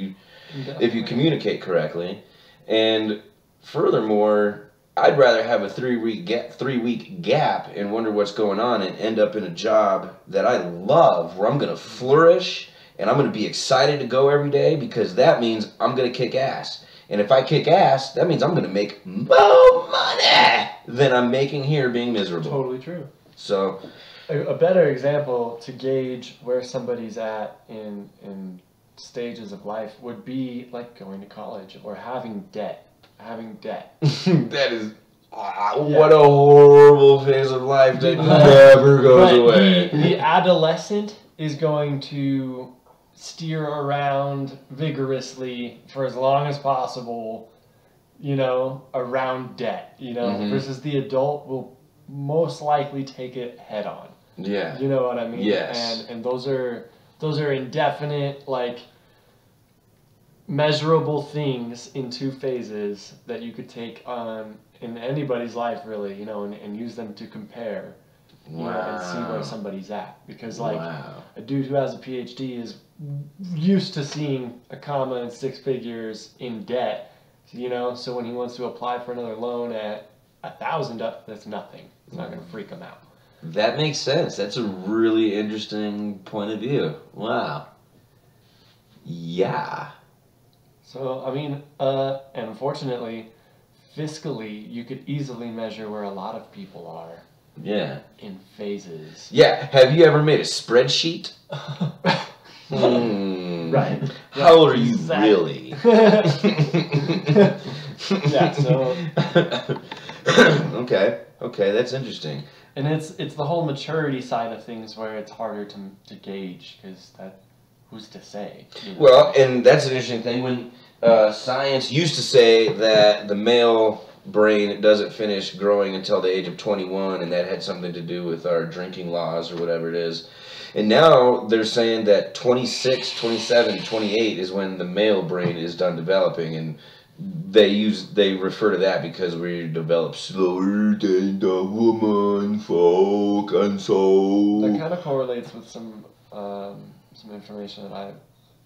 you communicate correctly. And furthermore, I'd rather have a 3-week gap and wonder what's going on and end up in a job that I love, where I'm going to flourish and I'm going to be excited to go every day, because that means I'm going to kick ass. And if I kick ass, that means I'm going to make more money than I'm making here being miserable. Totally true. So, a better example to gauge where somebody's at in stages of life would be like going to college or having debt. That is... what a horrible phase of life that never goes away. The adolescent is going to steer around vigorously for as long as possible, around debt, versus the adult will most likely take it head on. Yeah. You know what I mean? Yes. And those are indefinite, like, measurable things in 2 phases that you could take on in anybody's life, really, you know, and use them to compare, you know, and see where somebody's at. Because, like, a dude who has a PhD is used to seeing a comma and 6 figures in debt, you know, so when he wants to apply for another loan at $1,000, that's nothing. It's not going to freak him out. That makes sense. That's a really interesting point of view. Wow. Yeah. So, I mean, and unfortunately, fiscally, you could easily measure where a lot of people are. Yeah. In phases. Yeah. Have you ever made a spreadsheet? Right. How old are you really? Yeah, so. Okay, that's interesting. And it's the whole maturity side of things where it's harder to gauge, because who's to say? You know? Well, and that's an interesting thing. When science used to say that the male brain doesn't finish growing until the age of 21, and that had something to do with our drinking laws or whatever it is. And now they're saying that 26, 27, 28 is when the male brain is done developing, and they refer to that because we develop slower than the woman folk, and so that kind of correlates with some information that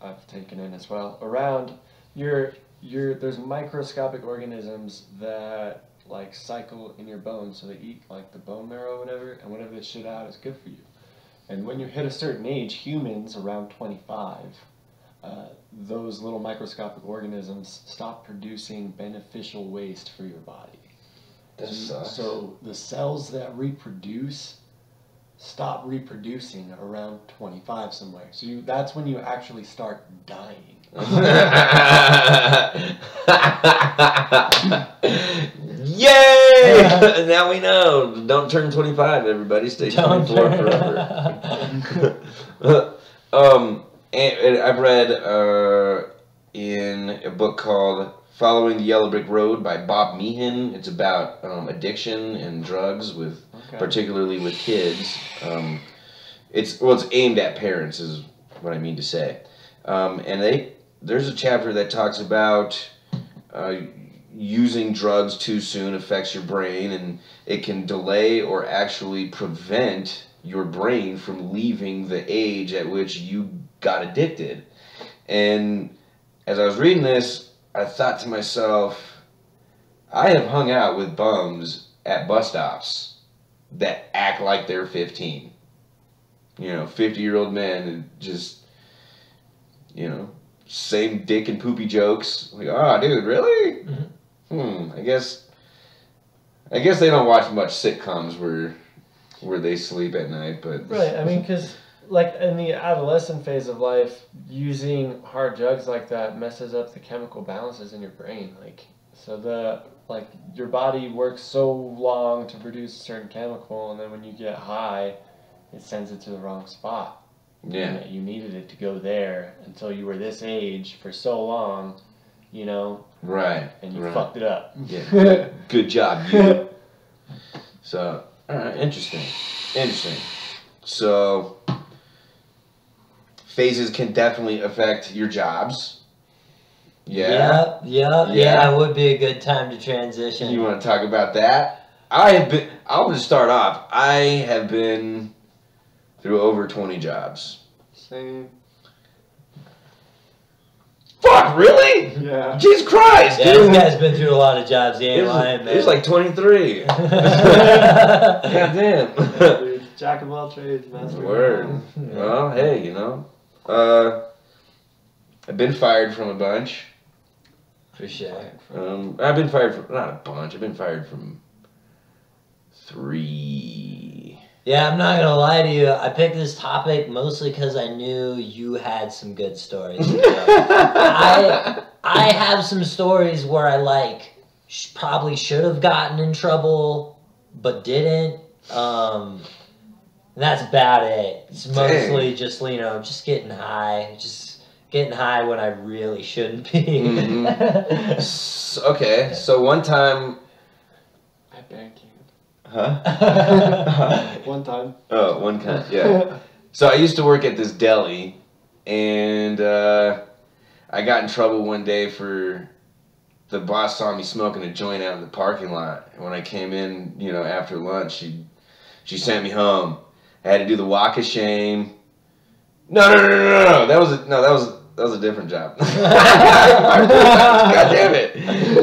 I've taken in as well around there's microscopic organisms that like cycle in your bones, so they eat like the bone marrow or whatever, and whatever they shit out is good for you. And when you hit a certain age, humans around 25, those little microscopic organisms stop producing beneficial waste for your body. So the cells that reproduce stop reproducing around 25 somewhere. So that's when you actually start dying. Yay! Now we know. Don't turn 25, everybody. Stay 24 forever. And I've read in a book called Following the Yellow Brick Road by Bob Meehan. It's about addiction and drugs, particularly with kids. It's aimed at parents, is what I mean to say. And there's a chapter that talks about using drugs too soon affects your brain, and it can delay or actually prevent your brain from leaving the age at which you got addicted. And as I was reading this, I thought to myself, I have hung out with bums at bus stops that act like they're 15. 50-year-old men, and just, same dick and poopy jokes. Like, oh, dude, really? Mm-hmm. I guess they don't watch much sitcoms where they sleep at night, but right. I mean, because like in the adolescent phase of life, using hard drugs like that messes up the chemical balances in your brain. Like, so your body works so long to produce a certain chemical, and then when you get high, it sends it to the wrong spot. Yeah. And you needed it to go there until you were this age for so long, Right. And you fucked it up. Yeah. Good job, you. So, all right, interesting. So, phases can definitely affect your jobs. Yeah. Yeah, it would be a good time to transition. You want to talk about that? I'm going to start off. I have been through over 20 jobs. Same. Fuck, really? Yeah. Jesus Christ, Yeah, dude. this guy's been through a lot of jobs. He ain't lying, man. He was like 23. God damn. Yeah, dude. Jack of all trades, master. Word. Well, hey, I've been fired from a bunch. For sure. I've been fired from, not a bunch, I've been fired from 3. Yeah, I'm not gonna lie to you. I picked this topic mostly because I knew you had some good stories. I have some stories where I probably should have gotten in trouble, but didn't. And that's about it. It's mostly just just getting high, when I really shouldn't be. Mm-hmm. Okay, so one time. At band camp. Huh? One time. Oh, one kind, yeah. So I used to work at this deli, and I got in trouble one day for the boss saw me smoking a joint out in the parking lot. And when I came in, you know, after lunch, she sent me home. I had to do the walk of shame. No. That was a different job. God damn it.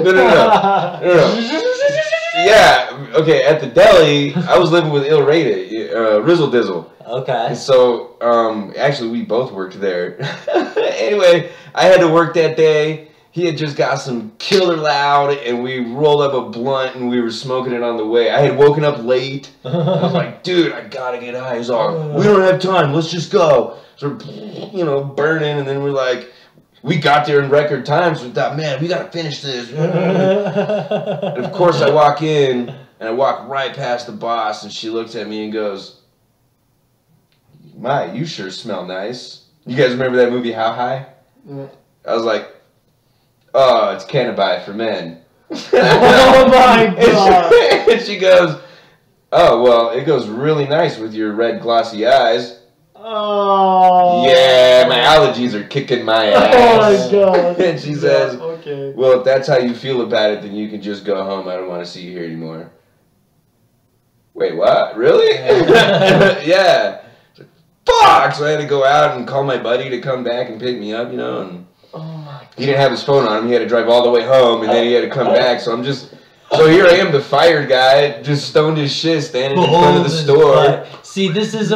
No. Yeah, okay, at the deli, I was living with Ill Rated, Rizzle Dizzle. Okay. And so, actually, we both worked there. Anyway, I had to work that day. He had just got some killer loud, and we rolled up a blunt, and we were smoking it on the way. I had woken up late. I was like, dude, I gotta get high. He's all, we don't have time. Let's just go. So, you know, burning, and then we're like, we got there in record time, so we thought, man, we gotta finish this. And of course, I walk in, and I walk right past the boss, and she looks at me and goes, my, you sure smell nice. You guys remember that movie, How High? Yeah. I was like, oh, it's cannabis for men. Oh my god. And she goes, oh, well, it goes really nice with your red glossy eyes. Oh. Yeah, my allergies are kicking my ass. Oh my god. And she says, okay. well, if that's how you feel about it, then you can just go home. I don't want to see you here anymore. Wait, what? Really? Yeah. Fuck! So I had to go out and call my buddy to come back and pick me up, you know, and Oh my god. he didn't have his phone on him. He had to drive all the way home, and then he had to come back. So so here I am, the fired guy, just stoned as shit, standing in front of the store. See, this was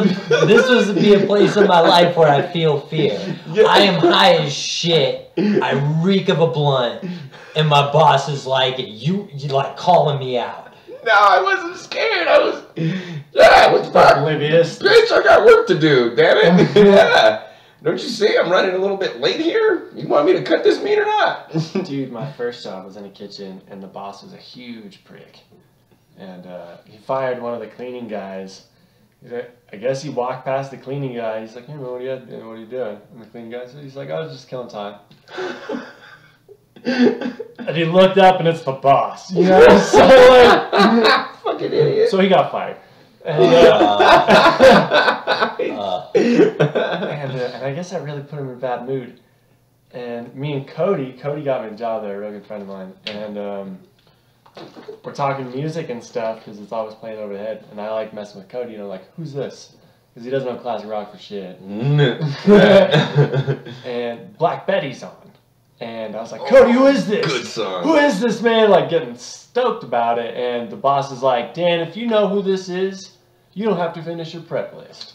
be a place in my life where I feel fear. Yeah. I am high as shit. I reek of a blunt, and my boss is like, you like calling me out. No, I wasn't scared. I was, yeah, what the fuck? Oblivious. Bitch, I got work to do, damn it. Yeah. Don't you see I'm running a little bit late here? You want me to cut this meat or not? Dude, my first job was in a kitchen, and the boss was a huge prick. And he fired one of the cleaning guys. I guess he walked past the cleaning guy. He's like, hey, man, what are you doing? And the cleaning guy said, he's like, I was just killing time. And he looked up, and it's the boss. You know, so like, fucking idiot. so he got fired. And, and I guess that really put him in a bad mood. And me and Cody got me a job there, a real good friend of mine. And we're talking music and stuff because it's always playing overhead. And I like messing with Cody, you know, like, who's this? Because he doesn't know classic rock for shit. And Black Betty's on. And I was like, Cody, who is this? Good song. Who is this, man? Like, getting stoked about it. And the boss is like, Dan, if you know who this is, you don't have to finish your prep list.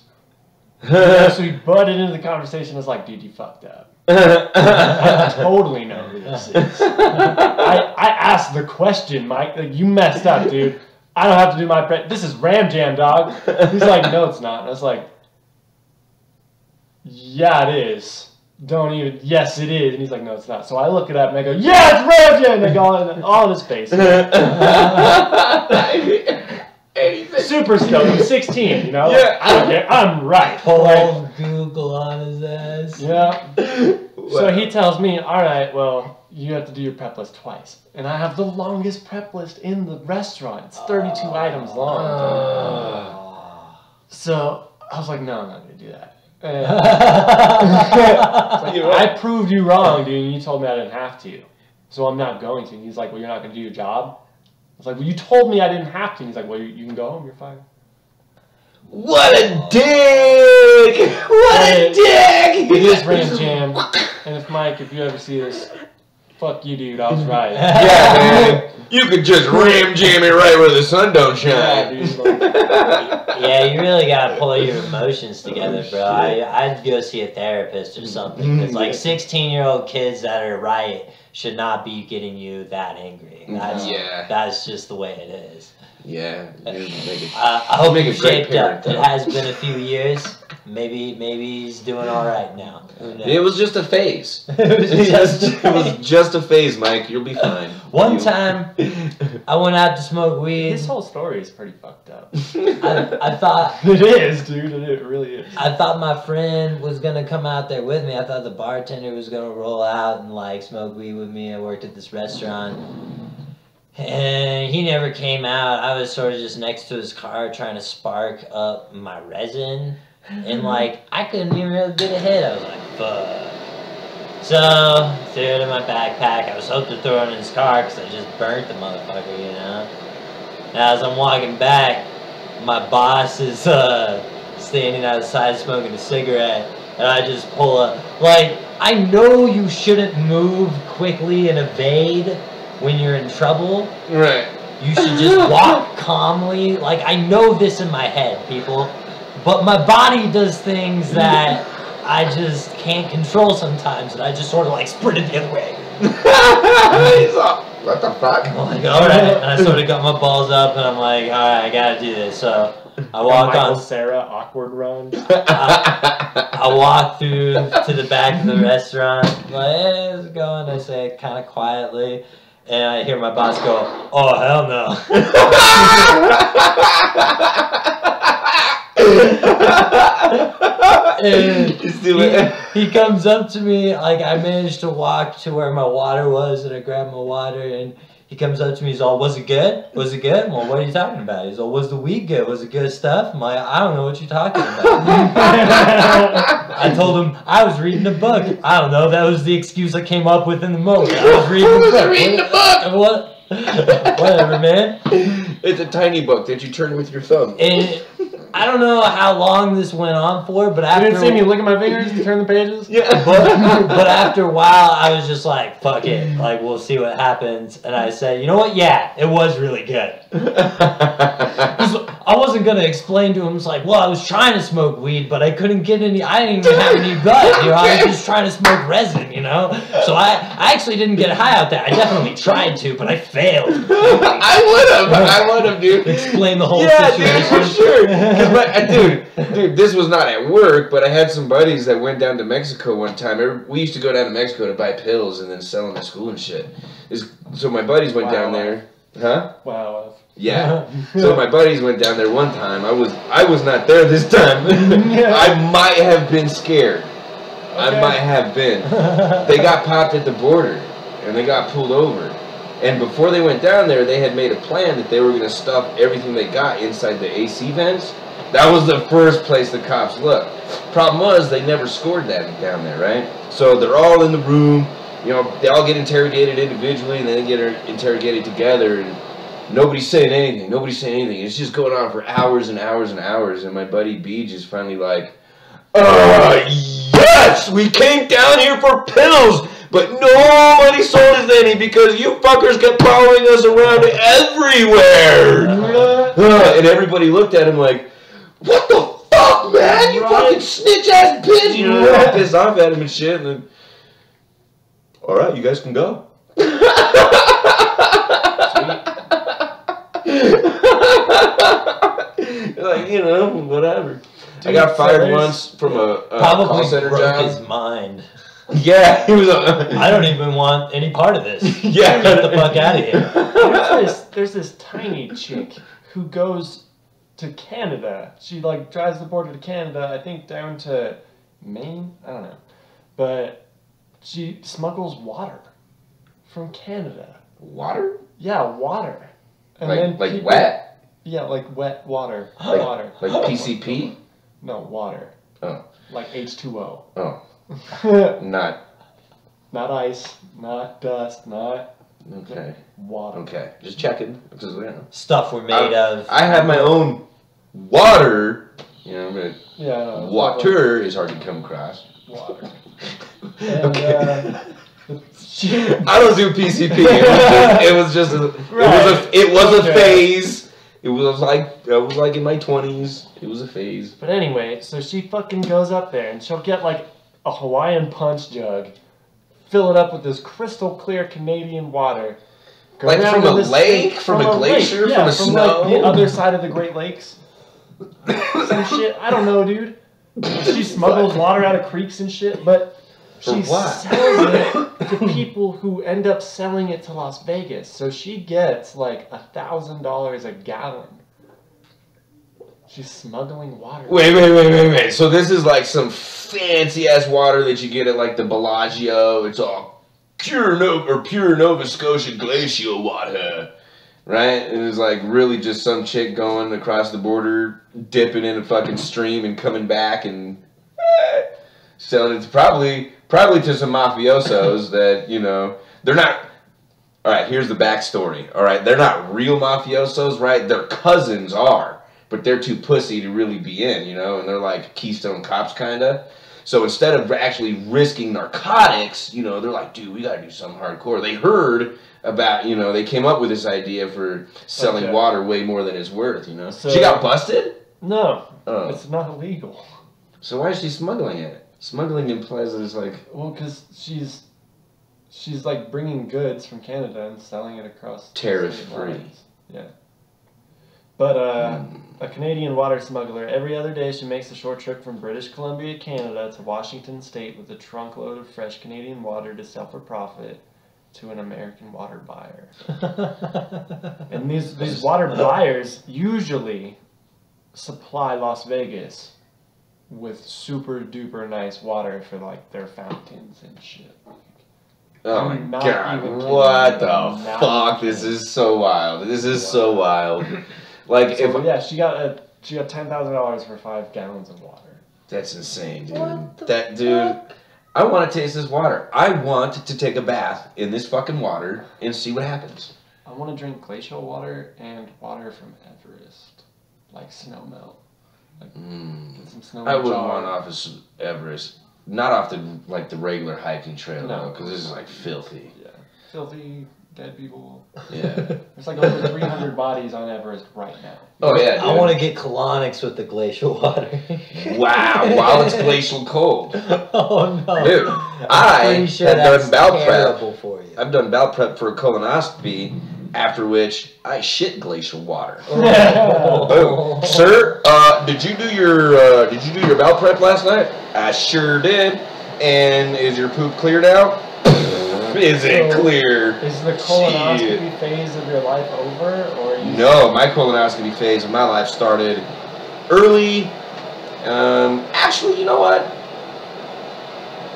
So he butted into the conversation. I was like, dude, you fucked up. I totally know who this is. I asked the question, Mike. Like, you messed up, dude. I don't have to do my prep. This is Ram Jam, dog. He's like, no, it's not. And I was like, yeah, it is. Don't even, yes, it is. And he's like, no, it's not. So I look it up and I go, yeah, it's Ram Jam. And I go all in his face. Super stoked. I'm 16, you know? Yeah. I don't care. I'm right. Pull Google on his ass. Yeah. So he tells me, all right, well, you have to do your prep list twice. And I have the longest prep list in the restaurant. It's 32 items long. So I was like, no, I'm not going to do that. I proved you wrong, dude, and you told me I didn't have to. So I'm not going to. And he's like, well, you're not going to do your job? I was like, well, you told me I didn't have to. And he's like, well, you can go home. You're fine. What a dick! What a dick! It is Ram Jam. And if Mike, if you ever see this, fuck you, dude. I was right. Yeah, man. You could just ram jam it right where the sun don't Yeah, shine. dude. Like, Yeah, you really gotta pull your emotions together, bro. I'd go see a therapist or something. Because like 16-year-old kids that are right should not be getting you that angry. That's just the way it is. Yeah. I hope make you a great shaped up. parent, It though. has been a few years. Maybe he's doing all right now. It was just a phase. It was just a It was just a phase, Mike. You'll be fine. One time, I went out to smoke weed. This whole story is pretty fucked up. I thought It is, dude. It really is. I thought my friend was gonna come out there with me. I thought the bartender was gonna roll out and like smoke weed with me. I worked at this restaurant. And he never came out. I was sort of just next to his car trying to spark up my resin. And like, I couldn't even really get a hit. I was like, fuck. So, threw it in my backpack. I was hoping to throw it in his car because I just burnt the motherfucker, you know? And as I'm walking back, my boss is standing outside smoking a cigarette. And I just pull up. Like, I know you shouldn't move quickly and evade when you're in trouble. Right. You should just walk calmly. Like, I know this in my head, people. But my body does things that I just can't control sometimes. And I just sort of like sprinted the other way. He's like, what the fuck? I'm like, alright. And I sort of got my balls up and I'm like, alright, I gotta do this. So I walk Michael on. Cera awkward run. I walk through to the back of the restaurant. I'm like, hey, how's it going? I say it kind of quietly. And I hear my boss go, oh, hell no. And he comes up to me, like I managed to walk to where my water was and I grabbed my water and he comes up to me, he's all, was it good? Was it good? Well, what are you talking about? He's all, was the weed good? Was it good stuff? I'm like, I don't know what you're talking about. I told him I was reading a book. I don't know, that was the excuse I came up with in the moment. I was reading a book. What? Whatever, man. It's a tiny book that you turn with your thumb. And I don't know how long this went on for, but You after didn't see me look at my fingers to turn the pages? Yeah. but after a while, I was just like, fuck it. Like, we'll see what happens. And I said, you know what? Yeah, it was really good. 'Cause I wasn't going to explain to him, it's like, well, I was trying to smoke weed, but I couldn't get any, I didn't even have any bud. You know, I was just trying to smoke resin, you know? So I actually didn't get high out there. I definitely tried to, but I failed. I would have, dude. Explain the whole Yeah, situation. dude, for sure. 'Cause dude, this was not at work, but I had some buddies that went down to Mexico one time. We used to go down to Mexico to buy pills and then sell them at school and shit. So my buddies went down there. Huh? Wow. Yeah. So my buddies went down there one time. I was not there this time. I might have been scared. Okay. I might have been. They got popped at the border and they got pulled over. And before they went down there, they had made a plan that they were going to stuff everything they got inside the AC vents. That was the first place the cops looked. Problem was, they never scored that down there, right? So they're all in the room. You know, they all get interrogated individually, and then they get interrogated together, and nobody's saying anything. Nobody's saying anything. It's just going on for hours and hours and hours, and my buddy Beej is finally like, yes! We came down here for pills! But nobody sold us any because you fuckers kept following us around everywhere. And everybody looked at him like, what the fuck, man? You fucking snitch ass bitch. You know, they're all pissed off at him and shit. And then, all right, you guys can go. Like, you know, whatever. Dude, I got fired once from a call center job. His mind. Yeah, he was. I don't even want any part of this. Yeah, get the fuck out of here. There's this tiny chick who goes to Canada. She like drives the border to Canada. I think down to Maine. I don't know, but she smuggles water from Canada. Water? Yeah, water. And like people, wet? Yeah, like wet water. Like, water. Like PCP? No, water. Oh. Like H2O. Oh. Not ice, not dust, not okay. Water. Okay, just checking because you know stuff we're made of. I have my own water. You know, but yeah. Water is hard to come across. Water. And, I don't do PCP. It was just a phase. It was like I was like in my 20s. It was a phase. But anyway, so she fucking goes up there and she'll get like a Hawaiian punch jug, fill it up with this crystal clear Canadian water. Like from a lake, from a glacier, from a snow. Like the other side of the Great Lakes. Some shit. I don't know, dude. She smuggles water out of creeks and shit, but she sells it to people who end up selling it to Las Vegas. So she gets like $1,000 a gallon. She's smuggling water. Wait. So this is like some fancy ass water that you get at like the Bellagio. It's all pure Nova Scotia glacial water. right? And it was like really just some chick going across the border, dipping in a fucking stream and coming back and selling it to probably to some mafiosos that, you know, they're not. All right, here's the backstory. All right, they're not real mafiosos, right? Their cousins are, but they're too pussy to really be in, you know, and they're like Keystone Cops kind of. So instead of actually risking narcotics, you know, they're like, dude, we got to do something hardcore. They heard about, you know, they came up with this idea for selling water way more than it's worth, you know. So, she got busted? No, it's not illegal. So why is she smuggling it? Smuggling implies that it's like... Well, because she's like bringing goods from Canada and selling it across tariff-free. Yeah. But a Canadian water smuggler, every other day she makes a short trip from British Columbia, Canada to Washington State with a trunk load of fresh Canadian water to sell for profit to an American water buyer. And these water buyers usually supply Las Vegas with super duper nice water for like their fountains and shit. Oh my god, what the fuck? This is so wild. This is so wild. Like, so, yeah, she got $10,000 for 5 gallons of water. That's insane, dude. Dude, I want to taste this water. I want to take a bath in this fucking water and see what happens. I want to drink glacial water and water from Everest, like snow melt. Like, get some snow. I wouldn't want off of Everest, not off the regular hiking trail, though, because this is like filthy. Yeah, filthy. Dead people. Yeah. There's like over 300 bodies on Everest right now. Oh, yeah, dude. I want to get colonics with the glacial water. Wow, while it's glacial cold. Oh, no. Dude, I have done bowel prep. For you. I've done bowel prep for a colonoscopy, after which I shit glacial water. Boom. Sir, did you do your bowel prep last night? I sure did. And is your poop clear now? Is it clear? Is the colonoscopy phase of your life over, or no? My colonoscopy phase of my life started early. Actually, you know what?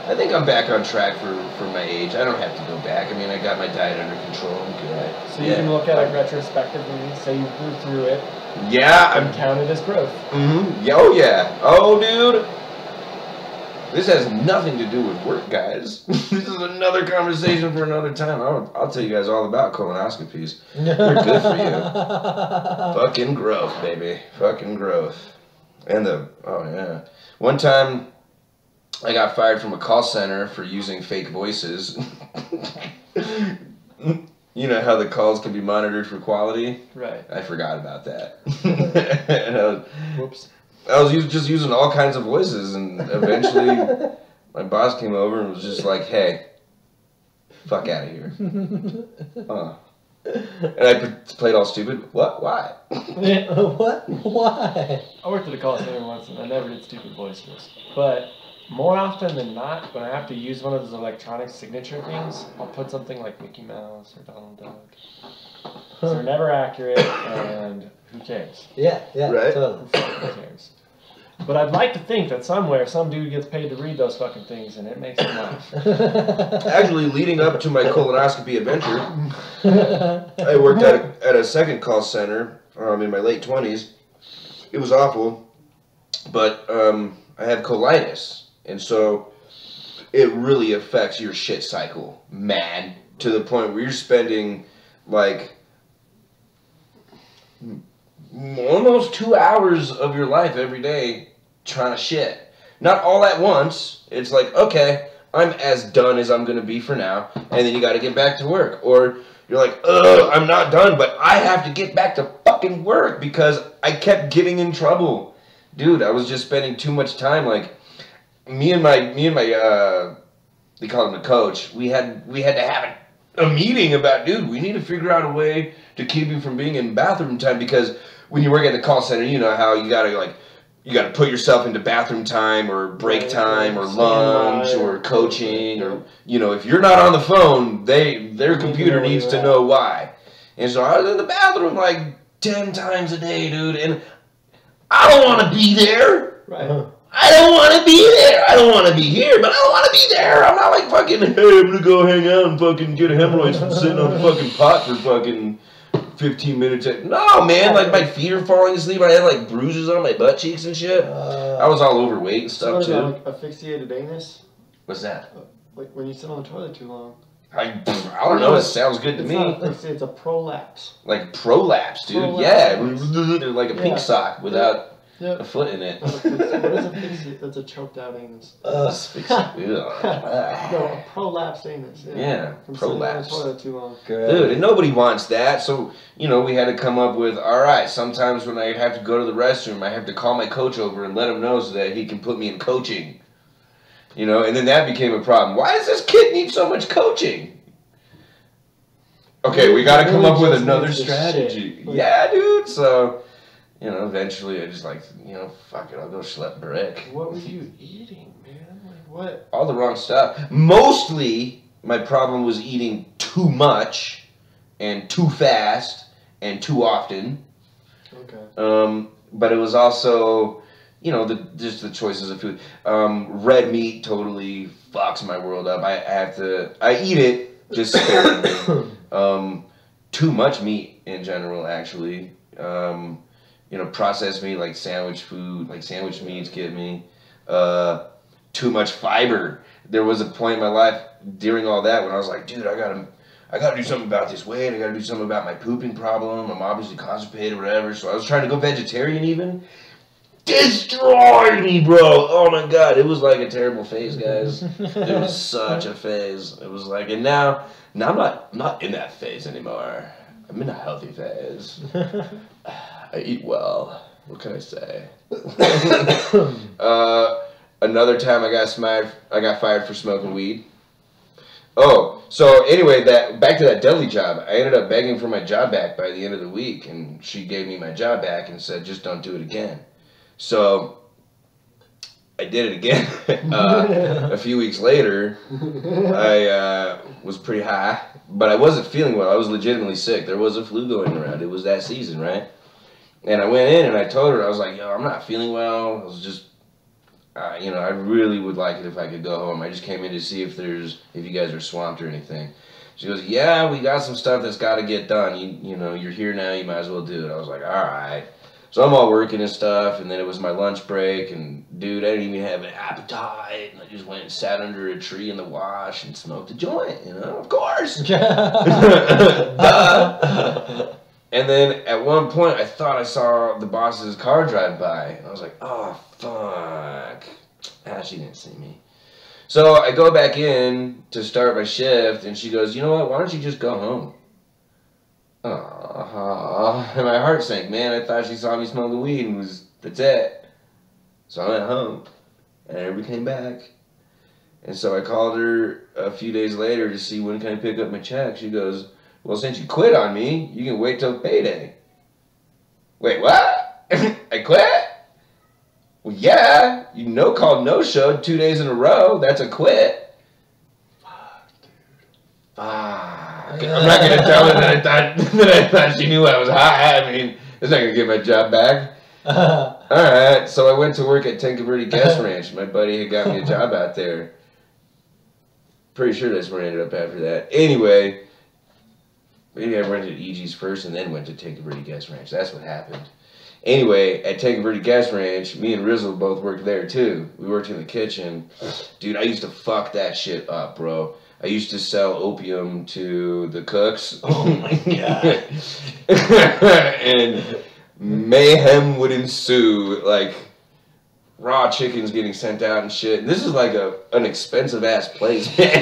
I think I'm back on track for my age. I don't have to go back. I mean, I got my diet under control. I'm good. So you can look at it retrospectively, say you grew through it. Yeah, and count it as growth. Mm-hmm. Oh yeah. Oh, dude. This has nothing to do with work, guys. This is another conversation for another time. I'll tell you guys all about colonoscopies. They're good for you. Fucking growth, baby. Fucking growth. And one time I got fired from a call center for using fake voices. You know how the calls can be monitored for quality? Right. I forgot about that. Whoops. I was just using all kinds of voices, and eventually my boss came over and was just like, hey, fuck out of here. And I played all stupid. What? Why? What? Why? I worked at a call center once, and I never did stupid voices. But more often than not, when I have to use one of those electronic signature things, I'll put something like Mickey Mouse or Donald Duck. So they're never accurate, and who cares? Yeah, right? Totally. Who cares? But I'd like to think that somewhere, some dude gets paid to read those fucking things, and it makes him laugh. Actually, leading up to my colonoscopy adventure, I worked at a second call center in my late 20s. It was awful, but I had colitis, and so it really affects your shit cycle, man, to the point where you're spending, like, almost 2 hours of your life every day trying to shit. Not all at once. It's like, okay, I'm as done as I'm going to be for now, and then you got to get back to work. Or you're like, I'm not done, but I have to get back to fucking work because I kept getting in trouble. Dude, I was just spending too much time. Like, me and my they call him the coach, we had to have a meeting about, dude, we need to figure out a way to keep you from being in bathroom time, because when you work at the call center, you know how you gotta put yourself into bathroom time or break time or lunch or coaching, or, you know, if you're not on the phone, their computer needs to know why. And so I was in the bathroom like 10 times a day, dude, and I don't want to be there. Right. I don't want to be there. I don't want to be here, but I don't want to be there. I'm not like fucking, hey, I'm gonna go hang out and fucking get hemorrhoids from sitting on the fucking pot for fucking 15 minutes. No, man, like my feet are falling asleep. I had like bruises on my butt cheeks and shit. I was all overweight and stuff too. Like asphyxiated anus? What's that? Like when you sit on the toilet too long. I don't know. It sounds good to me. It's a prolapse. Like prolapse, dude. Prolapse. Yeah, like a pink sock without a foot in it. What is asphyxiate? That's a choked out anus. Asphyxiate. No, a prolapse anus. Yeah, From prolapse. sitting on the toilet too long. Dude, and nobody wants that. So, you know, we had to come up with, all right, sometimes when I have to go to the restroom, I have to call my coach over and let him know so that he can put me in coaching. You know, and then that became a problem. Why does this kid need so much coaching? Okay, we got to come up with another strategy. Yeah, dude. So, you know, eventually I just like, you know, fuck it, I'll go schlep brick. What were you eating, man? Like what? All the wrong stuff. Mostly, my problem was eating too much and too fast and too often. Okay. But it was also, you know, just the choices of food. Red meat totally fucks my world up. I eat it just sparingly. Too much meat in general, actually. You know, processed meat like sandwich food, like sandwich meats get me. Too much fiber. There was a point in my life during all that when I was like, dude, I gotta do something about this weight. I gotta do something about my pooping problem. I'm obviously constipated or whatever. So I was trying to go vegetarian even. Destroyed me, bro. Oh my god, it was like a terrible phase, guys. It was such a phase. It was like, and now I'm not in that phase anymore. I'm in a healthy phase. I eat well. What can I say? Another time I got fired for smoking weed. Oh, so anyway, back to that deli job. I ended up begging for my job back by the end of the week, and she gave me my job back and said, just don't do it again. So I did it again. A few weeks later, I was pretty high, but I wasn't feeling well. I was legitimately sick. There was a flu going around. It was that season, right? And I went in and I told her, I was like, yo, I'm not feeling well. I was just, you know, I really would like it if I could go home. I just came in to see if you guys are swamped or anything. She goes, yeah, we got some stuff that's got to get done. You know, you're here now. You might as well do it. I was like, all right. So I'm all working and stuff, and then it was my lunch break, and dude, I didn't even have an appetite, and I just went and sat under a tree in the wash and smoked a joint, you know, of course. And then at one point, I thought I saw the boss's car drive by, and I was like, oh, fuck. She didn't see me. So I go back in to start my shift, and she goes, you know what, why don't you just go home? And my heart sank, man. I thought she saw me smoking weed and that's it. So I went home, and I never came back. And so I called her a few days later to see when can I pick up my check. She goes, well, since you quit on me, you can wait till payday. Wait, what? I quit? Well, yeah. You no-called, no-showed 2 days in a row. That's a quit. Fuck, dude. Fuck. I'm not going to tell her that I thought she knew I was high. I mean, it's not going to get my job back. Alright, so I went to work at Tanque Verde Gas Ranch. My buddy had got me a job out there. Pretty sure that's where I ended up after that. Anyway, maybe I rented EG's first and then went to Tanque Verde Gas Ranch. That's what happened. Anyway, at Tanque Verde Gas Ranch, me and Rizzle both worked there too. We worked in the kitchen. Dude, I used to fuck that shit up, bro. I used to sell opium to the cooks. Oh my god. And mayhem would ensue, like raw chickens getting sent out and shit. This is like an expensive ass place, man.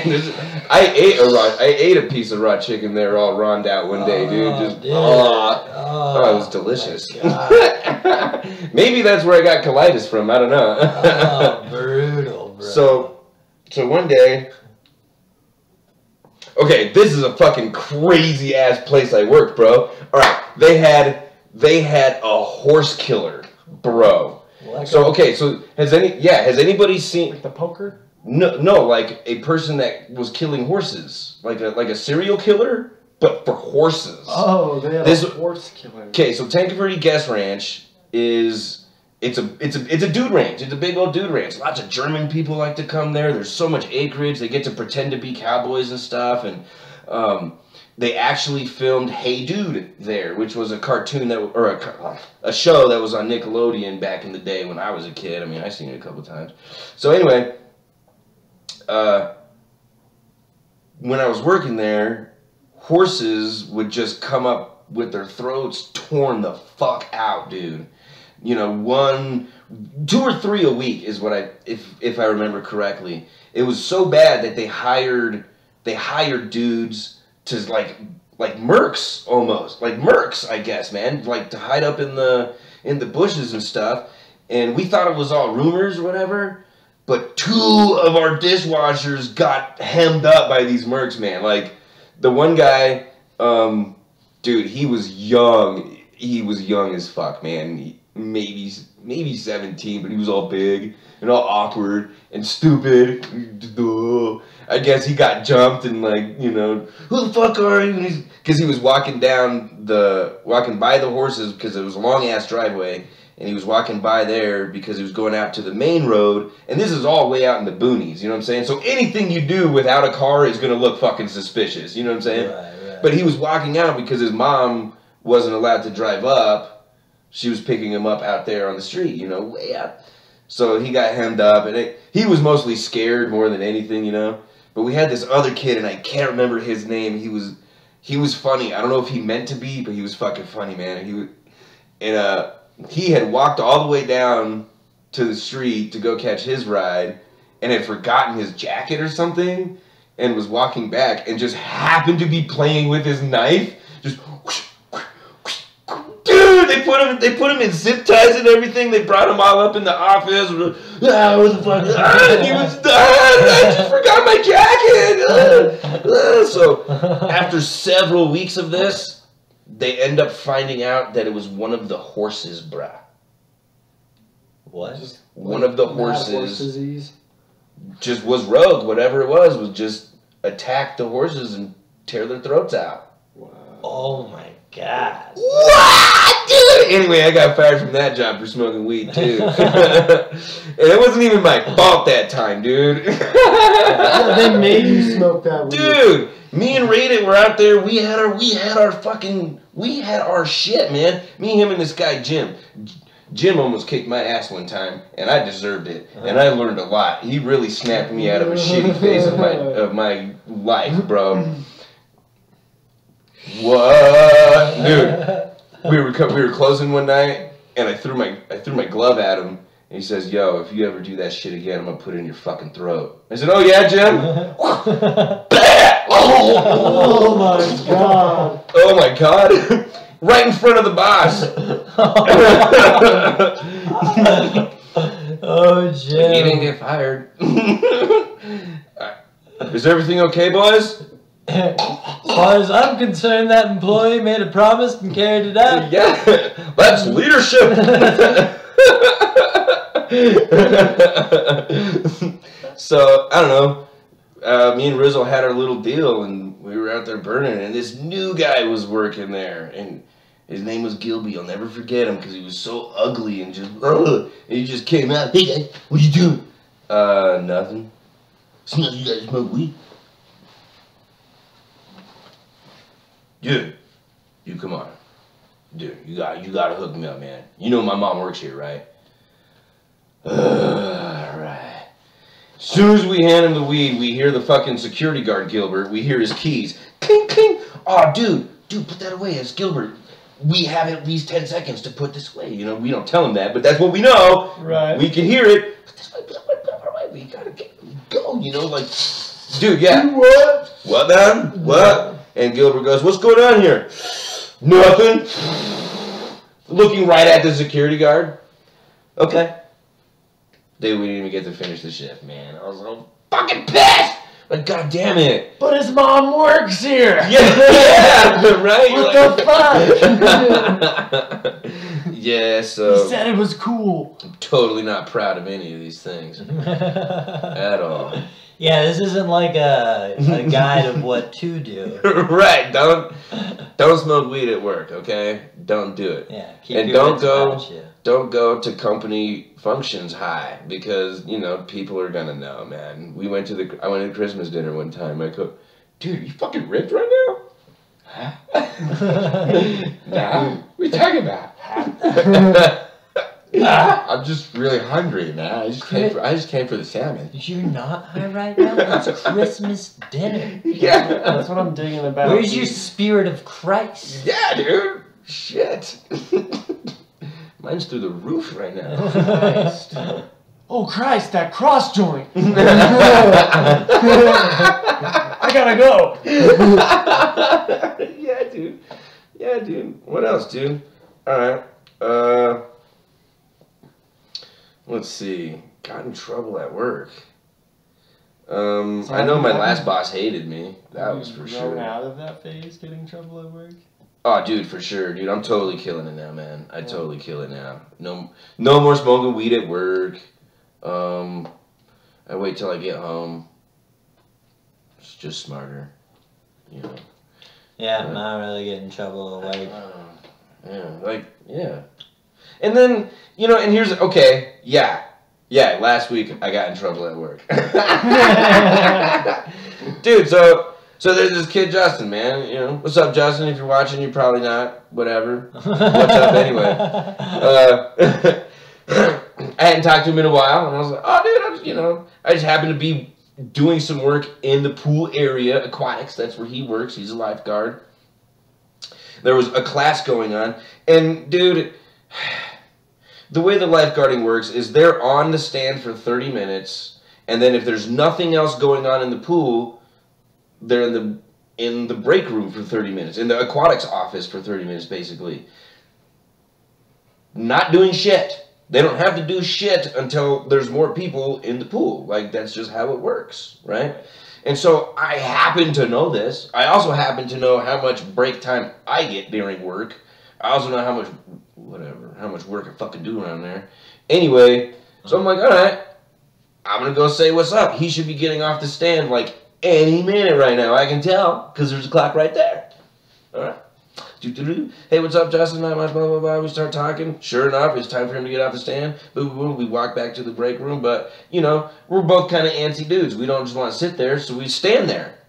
I ate a piece of raw chicken there all rawned out one day, dude. Just it was delicious. Maybe that's where I got colitis from. I don't know. Oh, brutal, bro. So one day. Okay, this is a fucking crazy ass place I worked, bro. All right, they had a horse killer, bro. So has anybody seen like the poker? No, like a person that was killing horses, like a serial killer, but for horses. Oh, they had a horse killer. Okay, so Tanque Verde Gas Ranch is. It's a dude ranch. It's a big old dude ranch. Lots of German people like to come there. There's so much acreage. They get to pretend to be cowboys and stuff. And they actually filmed Hey Dude there, which was a cartoon that, or a show that was on Nickelodeon back in the day when I was a kid. I mean, I've seen it a couple times. So anyway, when I was working there, horses would just come up with their throats torn the fuck out, dude. You know, 2 or 3 a week is what if I remember correctly. It was so bad that they hired dudes to like mercs almost, like mercs, I guess, man, like to hide up in the bushes and stuff. And we thought it was all rumors or whatever, but 2 of our dishwashers got hemmed up by these mercs, man. Like the one guy, dude, he was young. He was young as fuck, man. Maybe 17, but he was all big and all awkward and stupid. I guess he got jumped and like, you know, who the fuck are you? Because he was walking by the horses because it was a long ass driveway, and he was walking by there because he was going out to the main road, and this is all way out in the boonies, you know what I'm saying? So anything you do without a car is gonna look fucking suspicious, you know what I'm saying? Right. But he was walking out because his mom wasn't allowed to drive up. She was picking him up out there on the street, you know, way out. So he got hemmed up, and he was mostly scared more than anything, you know. But we had this other kid, and I can't remember his name. He was funny. I don't know if he meant to be, but he was fucking funny, man. He had walked all the way down to the street to go catch his ride, and had forgotten his jacket or something, and was walking back, and just happened to be playing with his knife, just. Dude, they put him in zip ties and everything. They brought him all up in the office. What the fuck? He was I just forgot my jacket. So after several weeks of this, they end up finding out that it was one of the horses, bruh. What? Just one of the horse horses disease. Just was rogue. Whatever it was just attack the horses and tear their throats out. Wow. Oh my god. What, dude? Anyway, I got fired from that job for smoking weed too. And it wasn't even my fault that time, dude. Yeah, they made you smoke that weed. Dude, me and Raiden were out there. We had our shit, man. Me, him, and this guy Jim. Jim almost kicked my ass one time, and I deserved it. And I learned a lot. He really snapped me out of a shitty phase of my life, bro. What, dude? We were closing one night, and I threw my glove at him, and he says, "Yo, if you ever do that shit again, I'm gonna put it in your fucking throat." I said, "Oh yeah, Jim." Oh my god. Oh my god. Right in front of the boss. Oh, Jim. He didn't get fired. Is everything okay, boys? As far as I'm concerned, that employee made a promise and carried it out. Yeah, that's leadership. So, I don't know. Me and Rizzle had our little deal, and we were out there burning, and this new guy was working there, and his name was Gilby. I'll never forget him because he was so ugly and just, and he just came out. "Hey guys, what you doing?" Nothing. It's nothing. You guys smoke weed? Dude, you come on. Dude, you gotta hook me up, man. You know my mom works here, right? Alright. As soon as we hand him the weed, we hear the fucking security guard, Gilbert. We hear his keys. Clink, clink. Oh, dude, put that away. It's Gilbert. We have at least 10 seconds to put this away. You know, we don't tell him that, but that's what we know. Right. We can hear it. Put this away, we gotta go, you know, like, dude, yeah. What? What, man? What? And Gilbert goes, "What's going on here?" "Nothing." Looking right at the security guard. "Okay." Dude, we didn't even get to finish the shift, man. I was so fucking pissed! Like, god damn it. But his mom works here. Yeah, right? What the fuck? Yeah, so... He said it was cool. I'm totally not proud of any of these things. At all. Yeah, this isn't like a guide of what to do. Right, don't smoke weed at work, okay? Don't do it. Yeah, keep and your don't wits go about you. don't go to company functions high because, you know, people are gonna know, man. I went to the Christmas dinner one time. I go, "Dude, are you fucking ripped right now?" Nah, what are you talking about? I'm just really hungry, man. I just came for the salmon. You're not high right now? It's Christmas dinner. Yeah. That's what I'm digging about. Where's your spirit of Christ? Yeah, dude. Shit. Mine's through the roof right now. Christ. Oh Christ, that cross joint. I gotta go. Yeah, dude. Yeah, dude. What else, dude? Alright. Let's see. Got in trouble at work. I know my last boss hated me. That was for sure. Grown out of that phase, getting in trouble at work. Oh, dude, for sure, dude. I'm totally killing it now, man. I totally kill it now. No more smoking weed at work. I wait till I get home. It's just smarter, you know. Yeah, I'm not really getting in trouble at work. Yeah. And then, you know, and here's, okay, yeah, last week I got in trouble at work. Dude, so there's this kid, Justin, man, you know. What's up, Justin? If you're watching, you're probably not. Whatever. What's up, anyway? I hadn't talked to him in a while, and I was like, oh, dude, I just happened to be doing some work in the pool area, aquatics. That's where he works. He's a lifeguard. There was a class going on, and, dude, the way the lifeguarding works is they're on the stand for 30 minutes, and then if there's nothing else going on in the pool, they're in the break room for 30 minutes, in the aquatics office for 30 minutes, basically. Not doing shit. They don't have to do shit until there's more people in the pool. Like, that's just how it works, right? And so I happen to know this. I also happen to know how much break time I get during work. I also know how much work I fucking do around there. Anyway, so I'm like, all right, I'm going to go say what's up. He should be getting off the stand like any minute right now. I can tell because there's a clock right there. All right. Hey, what's up, Justin? Not much, blah, blah, blah. We start talking. Sure enough, it's time for him to get off the stand. Boom, boom, we walk back to the break room. But, you know, we're both kind of antsy dudes. We don't just want to sit there, so we stand there,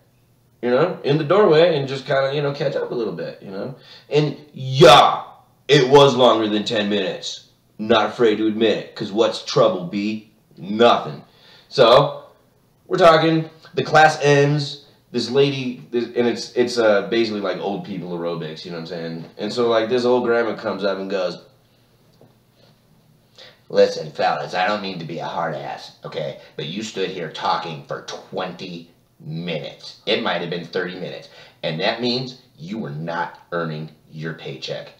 you know, in the doorway and just kind of, you know, catch up a little bit, you know. And, yeah, it was longer than 10 minutes. Not afraid to admit it, because what's trouble, B? Nothing. So, we're talking. The class ends. This lady, and it's basically like old people aerobics, you know what I'm saying? And so, like, this old grandma comes up and goes, listen, fellas, I don't mean to be a hard ass, okay? But you stood here talking for 20 minutes. It might have been 30 minutes. And that means you were not earning your paycheck.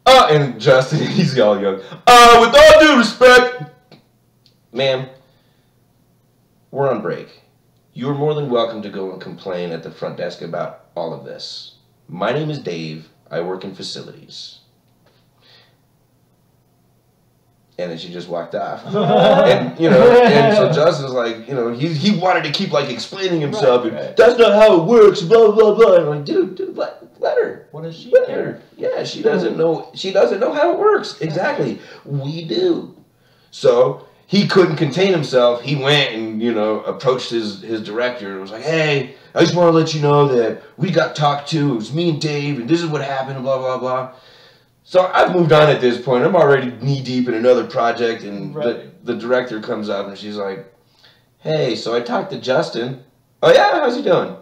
And Justin, he's all young. With all due respect, ma'am, we're on break. You are more than welcome to go and complain at the front desk about all of this. My name is Dave. I work in facilities. And then she just walked off. And, you know, and so Justin's like, you know, he wanted to keep, like, explaining himself. Right, and that's not how it works, blah, blah, blah. And I'm like, dude, let her. What does she care? Yeah, she doesn't know how it works. Exactly. We do. So he couldn't contain himself. He went and, you know, approached his director and was like, hey, I just want to let you know that we got talked to. It was me and Dave, and this is what happened, blah, blah, blah. So I've moved on at this point. I'm already knee-deep in another project, and the director comes up, and she's like, hey, so I talked to Justin. Oh, yeah? How's he doing?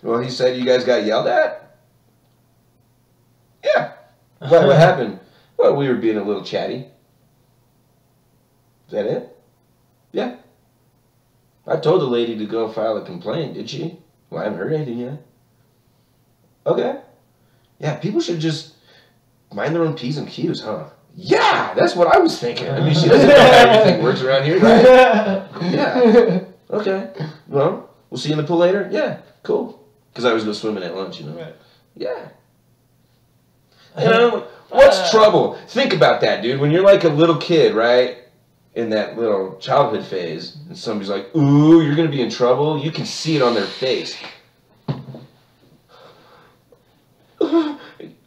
Well, he said you guys got yelled at? Yeah. What happened? Well, we were being a little chatty. Is that it? Yeah. I told the lady to go file a complaint, did she? Well, I haven't heard anything yet. Okay. Yeah, people should just mind their own P's and Q's, huh? Yeah, that's what I was thinking. I mean, she doesn't know how everything works around here, right? Yeah. Okay. Well, we'll see you in the pool later? Yeah, cool. Because I always go swimming at lunch, you know? Right. Yeah. You know, what's trouble? Think about that, dude. When you're like a little kid, right? In that little childhood phase, and somebody's like, ooh, you're going to be in trouble. You can see it on their face.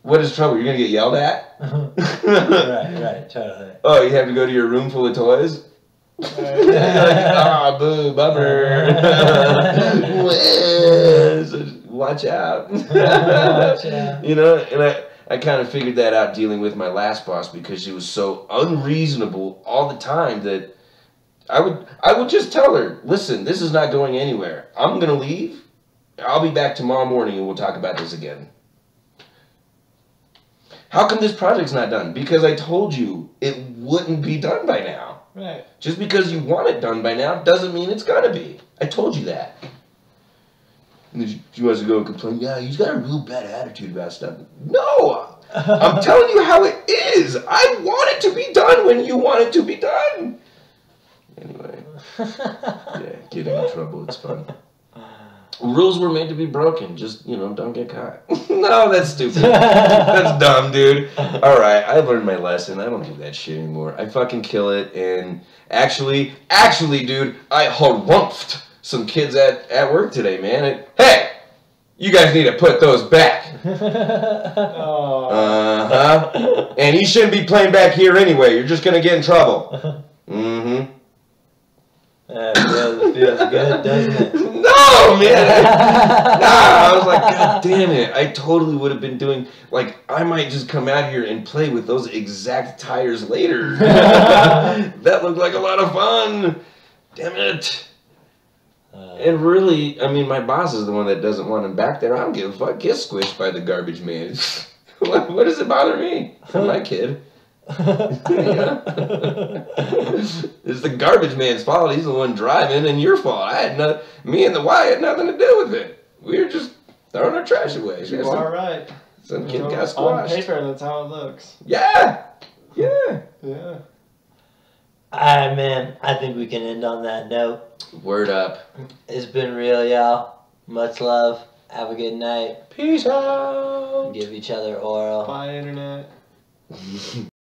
What is trouble? You're going to get yelled at? Right, totally. Oh, you have to go to your room full of toys? Ah, boo, bummer. So why watch out. Watch out. You know, and I kind of figured that out dealing with my last boss because she was so unreasonable all the time that I would just tell her, listen, this is not going anywhere. I'm gonna leave. I'll be back tomorrow morning and we'll talk about this again. How come this project's not done? Because I told you it wouldn't be done by now. Right. Just because you want it done by now doesn't mean it's gonna be. I told you that. And then she wants to go and complain, yeah, he's got a real bad attitude about stuff. No! I'm telling you how it is. I want it to be done when you want it to be done. Anyway. Yeah, getting in trouble, it's fun. Rules were made to be broken. Just, don't get caught. No, that's stupid. That's dumb, dude. Alright, I've learned my lesson. I don't do that shit anymore. I fucking kill it, and actually, dude, I harumphed some kids at work today, man. Hey! You guys need to put those back. Uh-huh. And you shouldn't be playing back here anyway. You're just gonna get in trouble. Mm-hmm. That feels good, doesn't it? No, man. I was like, God damn it. I totally would have been doing, I might just come out here and play with those exact tires later. That looked like a lot of fun. Damn it. And really, my boss is the one that doesn't want him back there. I don't give a fuck. Get squished by the garbage man. What does it bother me? I'm my kid. It's the garbage man's fault. He's the one driving, and your fault. Me and the Y had nothing to do with it. We were just throwing our trash away. You are right. Some kid got squashed. On paper, that's how it looks. Yeah. Alright, man. I think we can end on that note. Word up. It's been real, y'all. Much love. Have a good night. Peace out. Give each other oral. Bye, Internet.